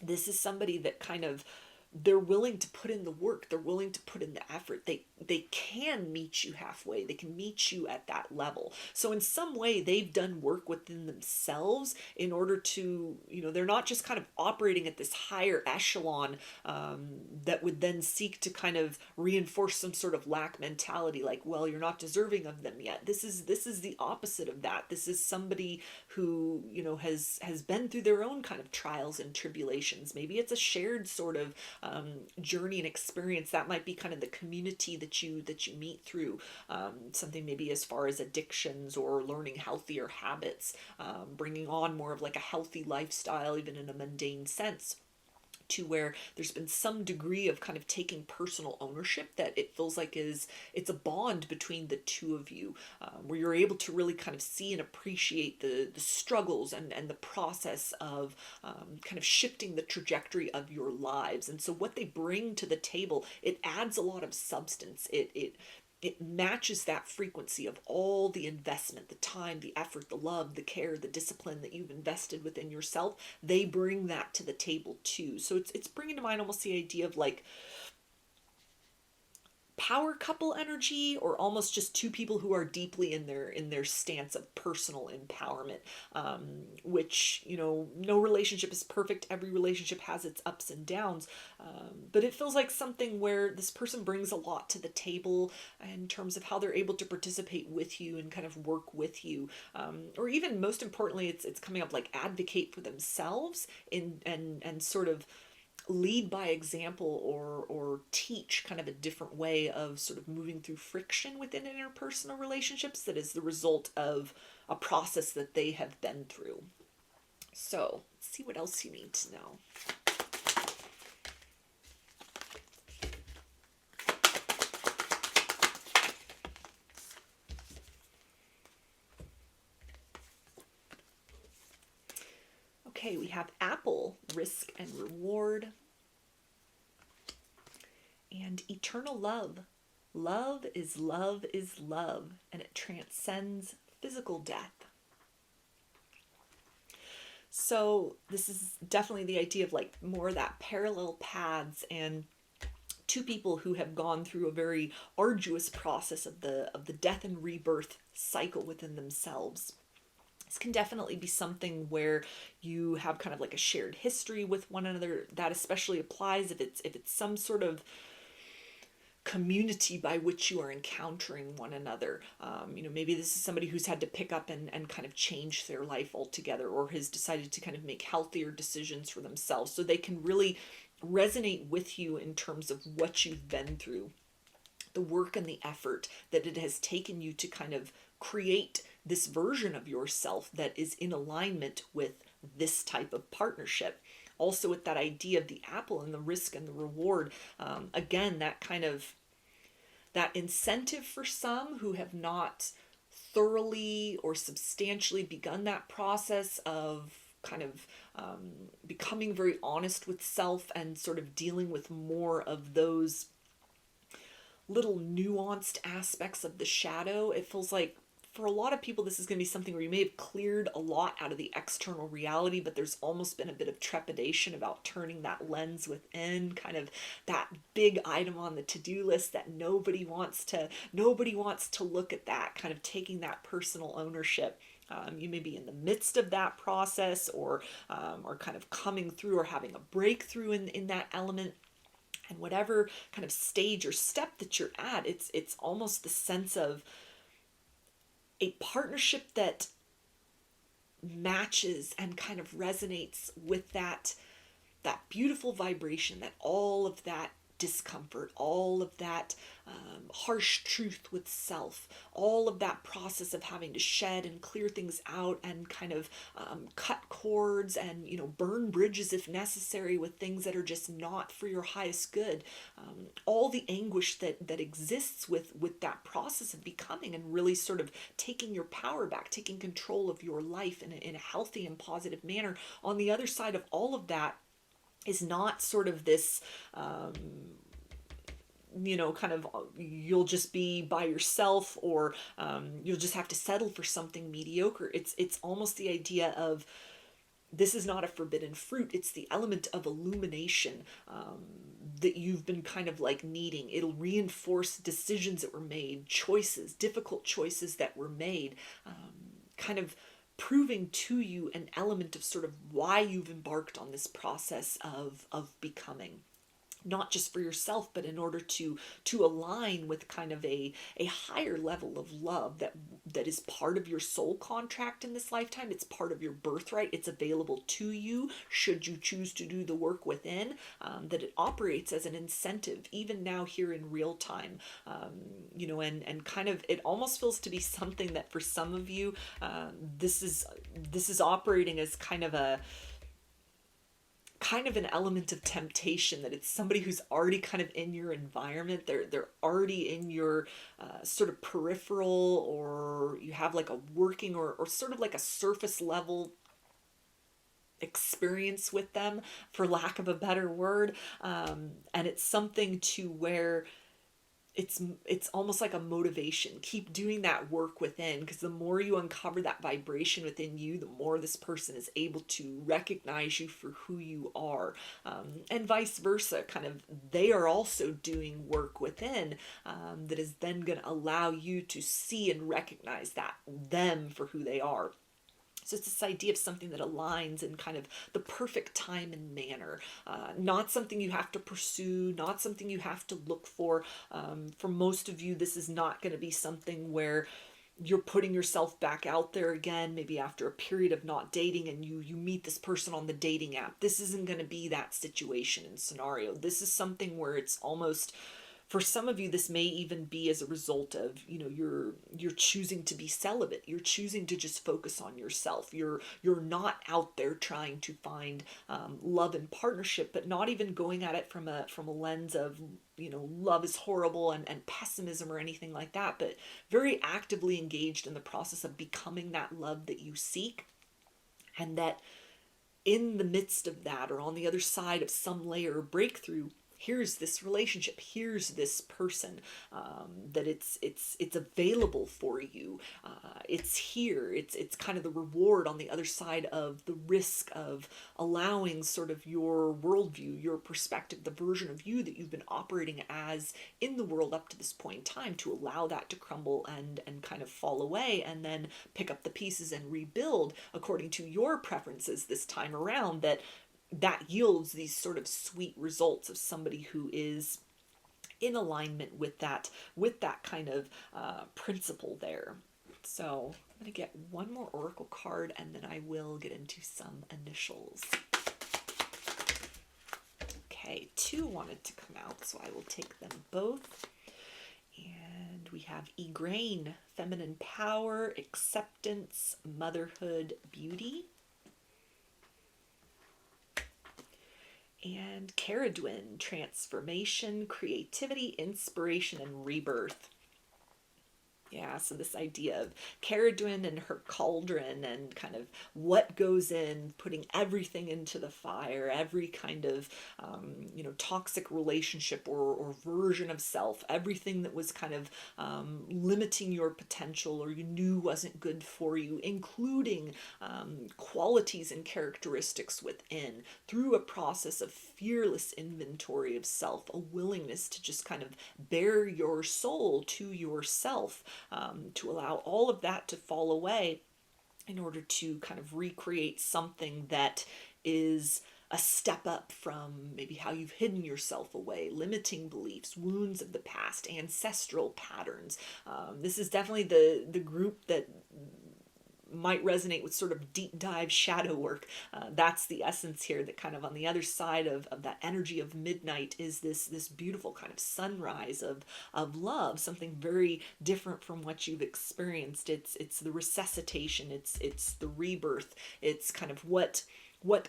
This is somebody that kind of they're willing to put in the work. They're willing to put in the effort. They can meet you halfway. They can meet you at that level. So in some way, they've done work within themselves in order to, they're not just kind of operating at this higher echelon that would then seek to kind of reinforce some sort of lack mentality, like, well, you're not deserving of them yet. This is the opposite of that. This is somebody who, has been through their own kind of trials and tribulations. Maybe it's a shared sort of journey and experience. That might be kind of the community that you meet through, something maybe as far as addictions or learning healthier habits, bringing on more of like a healthy lifestyle, even in a mundane sense, to where there's been some degree of kind of taking personal ownership that it feels like it's a bond between the two of you, where you're able to really kind of see and appreciate the struggles and the process of kind of shifting the trajectory of your lives. And so what they bring to the table, it adds a lot of substance. It matches that frequency of all the investment, the time, the effort, the love, the care, the discipline that you've invested within yourself. They bring that to the table too. So it's bringing to mind almost the idea of like power couple energy, or almost just two people who are deeply in their stance of personal empowerment, which, no relationship is perfect. Every relationship has its ups and downs, but it feels like something where this person brings a lot to the table in terms of how they're able to participate with you and kind of work with you, or even most importantly, it's coming up like advocate for themselves and sort of lead by example, or teach kind of a different way of sort of moving through friction within interpersonal relationships that is the result of a process that they have been through. So let's see what else you need to know. Okay, we have Apple, risk and reward. And eternal love. Love is love is love, and it transcends physical death. So this is definitely the idea of like more of that parallel paths, and two people who have gone through a very arduous process of the death and rebirth cycle within themselves. This can definitely be something where you have kind of like a shared history with one another. That especially applies if it's some sort of community by which you are encountering one another. Maybe this is somebody who's had to pick up and kind of change their life altogether, or has decided to kind of make healthier decisions for themselves, so they can really resonate with you in terms of what you've been through, the work and the effort that it has taken you to kind of create this version of yourself that is in alignment with this type of partnership. Also with that idea of the apple and the risk and the reward, again, that kind of that incentive for some who have not thoroughly or substantially begun that process of kind of becoming very honest with self and sort of dealing with more of those little nuanced aspects of the shadow. It feels like for a lot of people, this is going to be something where you may have cleared a lot out of the external reality, but there's almost been a bit of trepidation about turning that lens within, kind of that big item on the to-do list that nobody wants to look at, that kind of taking that personal ownership. You may be in the midst of that process, or kind of coming through or having a breakthrough in that element. And whatever kind of stage or step that you're at, it's almost the sense of a partnership that matches and kind of resonates with that beautiful vibration, that all of that discomfort, all of that harsh truth with self, all of that process of having to shed and clear things out and kind of cut cords and, burn bridges if necessary with things that are just not for your highest good. All the anguish that exists with that process of becoming and really sort of taking your power back, taking control of your life in a healthy and positive manner. On the other side of all of that is not sort of this, kind of you'll just be by yourself, or you'll just have to settle for something mediocre. It's almost the idea of this is not a forbidden fruit. It's the element of illumination that you've been kind of like needing. It'll reinforce decisions that were made, choices, difficult choices that were made, kind of proving to you an element of sort of why you've embarked on this process of becoming. Not just for yourself, but in order to align with kind of a higher level of love that is part of your soul contract in this lifetime. It's part of your birthright. It's available to you should you choose to do the work within, that it operates as an incentive, even now here in real time. You know, and kind of, it almost feels to be something that for some of you, this is operating as kind of an element of temptation, that it's somebody who's already kind of in your environment. They're already in your sort of peripheral, or you have like a working or sort of like a surface level experience with them, for lack of a better word. And it's something to where it's almost like a motivation. Keep doing that work within, because the more you uncover that vibration within you, the more this person is able to recognize you for who you are, and vice versa. Kind of, they are also doing work within, that is then going to allow you to see and recognize that them for who they are. So it's this idea of something that aligns in kind of the perfect time and manner, not something you have to pursue, not something you have to look for. For most of you, this is not going to be something where you're putting yourself back out there again, maybe after a period of not dating, and you meet this person on the dating app. This isn't going to be that situation and scenario. This is something where it's almost, for some of you, this may even be as a result of, you know, you're choosing to be celibate. You're choosing to just focus on yourself. You're not out there trying to find love and partnership, but not even going at it from a lens of, you know, love is horrible and pessimism or anything like that, but very actively engaged in the process of becoming that love that you seek. And that in the midst of that, or on the other side of some layer of breakthrough, here's this relationship, here's this person, that it's available for you. It's here. It's kind of the reward on the other side of the risk of allowing sort of your worldview, your perspective, the version of you that you've been operating as in the world up to this point in time, to allow that to crumble and kind of fall away, and then pick up the pieces and rebuild according to your preferences this time around. That yields these sort of sweet results of somebody who is in alignment with that kind of principle there. So I'm going to get one more oracle card, and then I will get into some initials. Okay, 2 wanted to come out, so I will take them both. And we have Igraine, feminine power, acceptance, motherhood, beauty. And Caradwin, transformation, creativity, inspiration, and rebirth. Yeah, so this idea of Caradwin and her cauldron, and kind of what goes in, putting everything into the fire, every kind of, you know, toxic relationship or version of self, everything that was kind of limiting your potential or you knew wasn't good for you, including qualities and characteristics within, through a process of fearless inventory of self, a willingness to just kind of bare your soul to yourself. To allow all of that to fall away in order to kind of recreate something that is a step up from maybe how you've hidden yourself away, limiting beliefs, wounds of the past, ancestral patterns. This is definitely the group that might resonate with sort of deep dive shadow work. That's the essence here, that kind of on the other side of that energy of midnight is this beautiful kind of sunrise of love, something very different from what you've experienced. It's the resuscitation, it's the rebirth, it's kind of what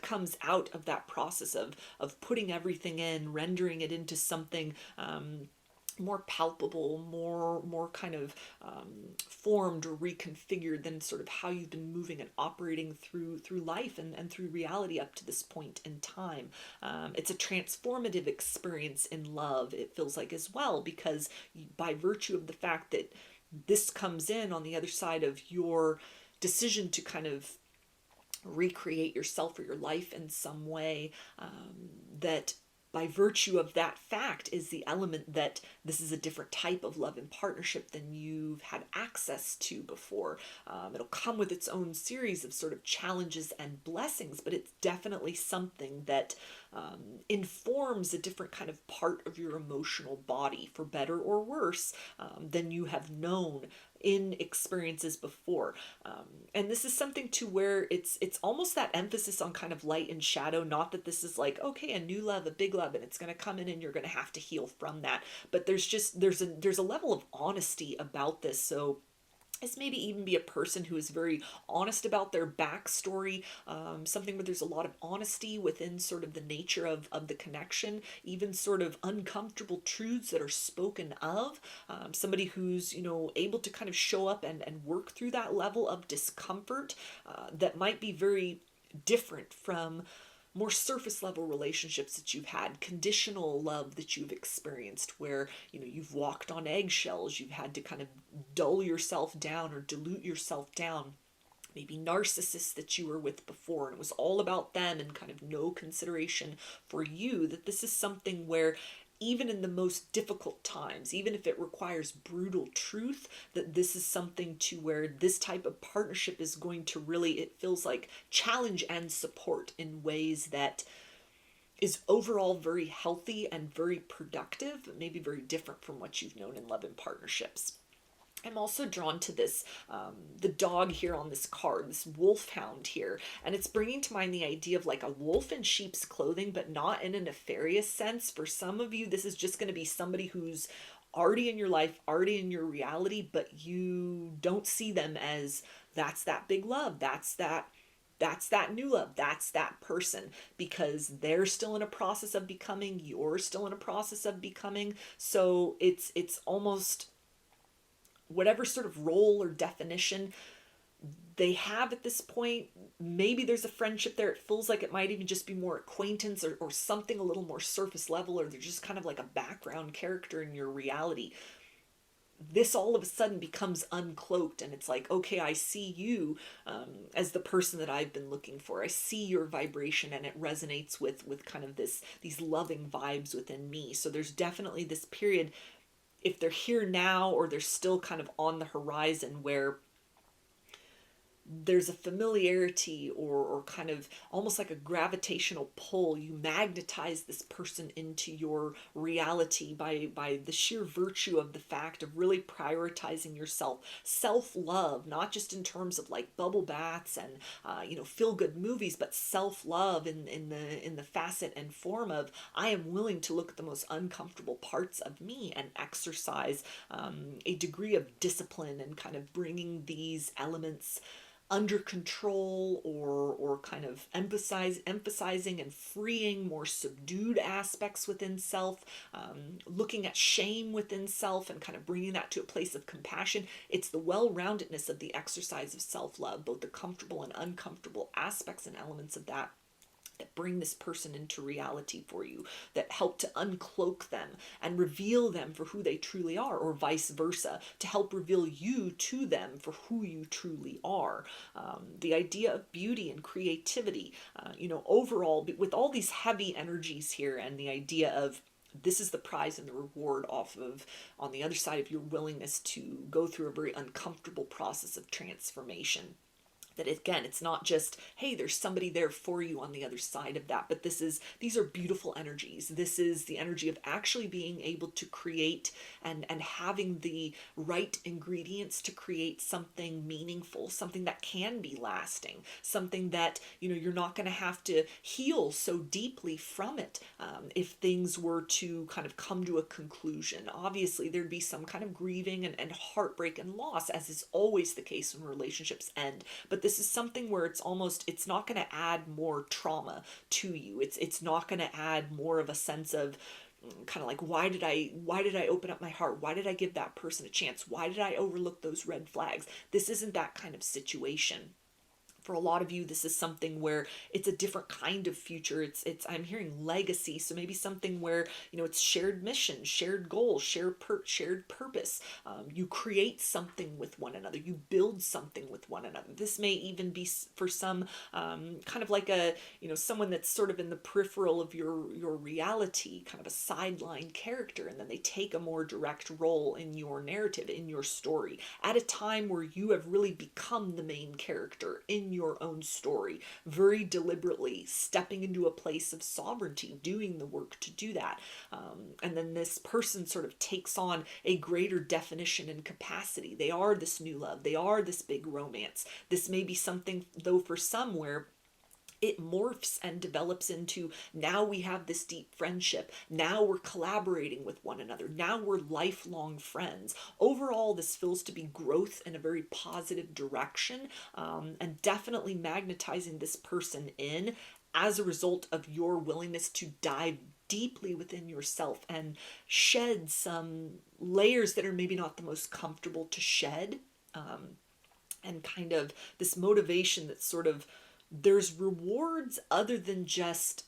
comes out of that process of putting everything in, rendering it into something more palpable, more kind of formed or reconfigured than sort of how you've been moving and operating through life and through reality up to this point in time. It's a transformative experience in love, it feels like, as well, because by virtue of the fact that this comes in on the other side of your decision to kind of recreate yourself or your life in some way, that by virtue of that fact is the element that this is a different type of love and partnership than you've had access to before. It'll come with its own series of sort of challenges and blessings, but it's definitely something that informs a different kind of part of your emotional body, for better or worse, than you have known in experiences before. And this is something to where it's almost that emphasis on kind of light and shadow. Not that this is like, okay, a new love, a big love, and it's going to come in and you're going to have to heal from that. But there's a level of honesty about this. So this maybe even be a person who is very honest about their backstory, something where there's a lot of honesty within sort of the nature of the connection, even sort of uncomfortable truths that are spoken of, somebody who's, able to kind of show up and work through that level of discomfort that might be very different from more surface level relationships that you've had, conditional love that you've experienced, where you've walked on eggshells, you've had to kind of dull yourself down or dilute yourself down. Maybe narcissists that you were with before, and it was all about them and kind of no consideration for you. That this is something where even in the most difficult times, even if it requires brutal truth, that this is something to where this type of partnership is going to really, it feels like, challenge and support in ways that is overall very healthy and very productive, but maybe very different from what you've known in love and partnerships. I'm also drawn to this, the dog here on this card, this wolfhound here, and it's bringing to mind the idea of like a wolf in sheep's clothing, but not in a nefarious sense. For some of you, this is just going to be somebody who's already in your life, already in your reality, but you don't see them as that's that big love, that's that new love, that's that person, because they're still in a process of becoming, you're still in a process of becoming. So it's almost whatever sort of role or definition they have at this point. Maybe there's a friendship there. It feels like it might even just be more acquaintance or something a little more surface level, or they're just kind of like a background character in your reality. This all of a sudden becomes uncloaked, and it's like, okay, I see you as the person that I've been looking for. I see your vibration, and it resonates with kind of these loving vibes within me. So there's definitely this period, if they're here now or they're still kind of on the horizon, where there's a familiarity or kind of almost like a gravitational pull. You magnetize this person into your reality by the sheer virtue of the fact of really prioritizing yourself. Self-love, not just in terms of like bubble baths and feel-good movies, but self-love in the facet and form of, I am willing to look at the most uncomfortable parts of me and exercise a degree of discipline and kind of bringing these elements under control, or kind of emphasizing and freeing more subdued aspects within self, looking at shame within self and kind of bringing that to a place of compassion. It's the well-roundedness of the exercise of self-love, both the comfortable and uncomfortable aspects and elements of that bring this person into reality for you, that help to uncloak them and reveal them for who they truly are, or vice versa, to help reveal you to them for who you truly are. The idea of beauty and creativity, overall, with all these heavy energies here, and the idea of this is the prize and the reward off of, on the other side of your willingness to go through a very uncomfortable process of transformation. That again, it's not just, hey, there's somebody there for you on the other side of that, but these are beautiful energies. This is the energy of actually being able to create and having the right ingredients to create something meaningful, something that can be lasting, something that, you're not going to have to heal so deeply from it if things were to kind of come to a conclusion. Obviously, there'd be some kind of grieving and heartbreak and loss, as is always the case when relationships end. But this is something where it's not going to add more trauma to you. It's not going to add more of a sense of kind of like, why did I open up my heart? Why did I give that person a chance? Why did I overlook those red flags? This isn't that kind of situation. For a lot of you, this is something where it's a different kind of future. I'm hearing legacy. So maybe something where, it's shared mission, shared goals, shared purpose. You create something with one another. You build something with one another. This may even be for some kind of like someone that's sort of in the peripheral of your reality, kind of a sideline character, and then they take a more direct role in your narrative, in your story, at a time where you have really become the main character in your own story, very deliberately stepping into a place of sovereignty, doing the work to do that. And then this person sort of takes on a greater definition and capacity. They are this new love. They are this big romance. This may be something, though, for some where it morphs and develops into, now we have this deep friendship. Now we're collaborating with one another. Now we're lifelong friends. Overall, this feels to be growth in a very positive direction, and definitely magnetizing this person in as a result of your willingness to dive deeply within yourself and shed some layers that are maybe not the most comfortable to shed, and kind of this motivation that's sort of, there's rewards other than just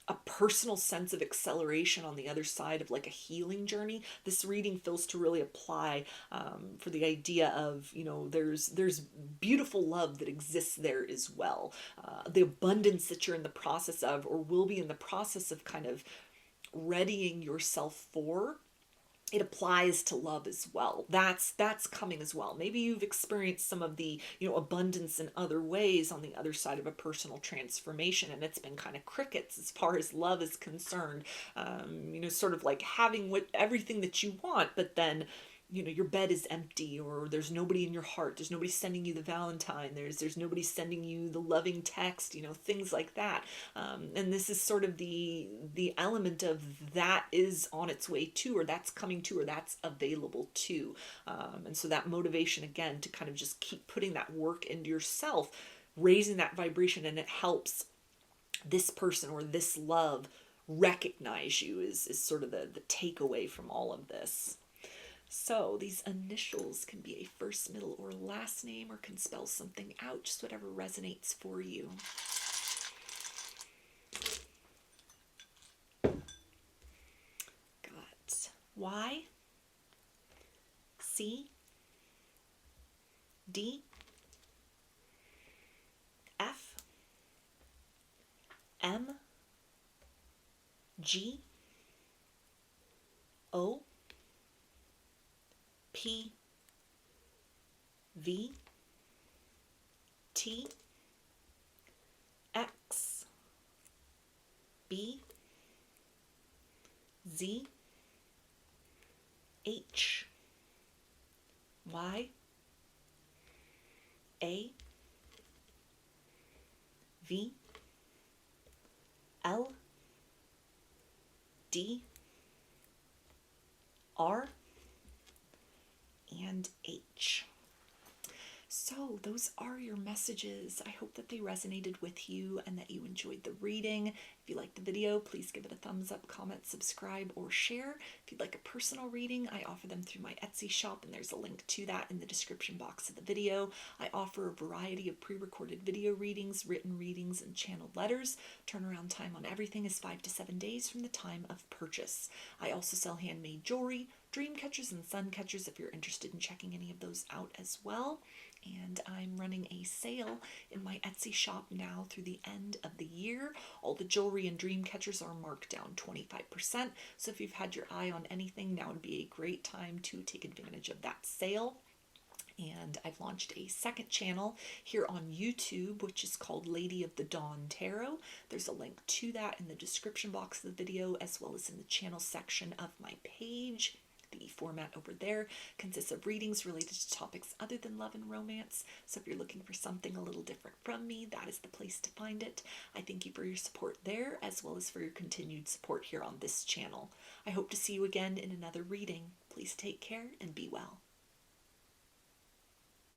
a personal sense of acceleration on the other side of like a healing journey. This reading feels to really apply for the idea of, there's beautiful love that exists there as well. The abundance that you're in the process of, or will be in the process of kind of readying yourself for, it applies to love as well. That's coming as well. Maybe you've experienced some of the, abundance in other ways on the other side of a personal transformation, and it's been kind of crickets as far as love is concerned. Sort of like having everything that you want, but then, your bed is empty, or there's nobody in your heart. There's nobody sending you the Valentine. There's nobody sending you the loving text, things like that. And this is sort of the element of that is on its way to, or that's coming to, or that's available to. And so that motivation, again, to kind of just keep putting that work into yourself, raising that vibration, and it helps this person or this love recognize you is sort of the takeaway from all of this. So these initials can be a first, middle, or last name, or can spell something out, just whatever resonates for you. Got Y, C, D, F, M, G, O, P, V, T, X, B, Z, H, Y, A, V, L, D, R, and H. So those are your messages. I hope that they resonated with you and that you enjoyed the reading. If you liked the video, please give it a thumbs up, comment, subscribe, or share. If you'd like a personal reading, I offer them through my Etsy shop, and there's a link to that in the description box of the video. I offer a variety of pre-recorded video readings, written readings, and channeled letters. Turnaround time on everything is 5 to 7 days from the time of purchase. I also sell handmade jewelry, dream catchers, and sun catchers if you're interested in checking any of those out as well. And I'm running a sale in my Etsy shop now through the end of the year. All the jewelry and dream catchers are marked down 25%. So if you've had your eye on anything, now would be a great time to take advantage of that sale. And I've launched a second channel here on YouTube, which is called Lady of the Dawn Tarot. There's a link to that in the description box of the video, as well as in the channel section of my page. The format over there consists of readings related to topics other than love and romance. So if you're looking for something a little different from me, that is the place to find it. I thank you for your support there, as well as for your continued support here on this channel. I hope to see you again in another reading. Please take care and be well.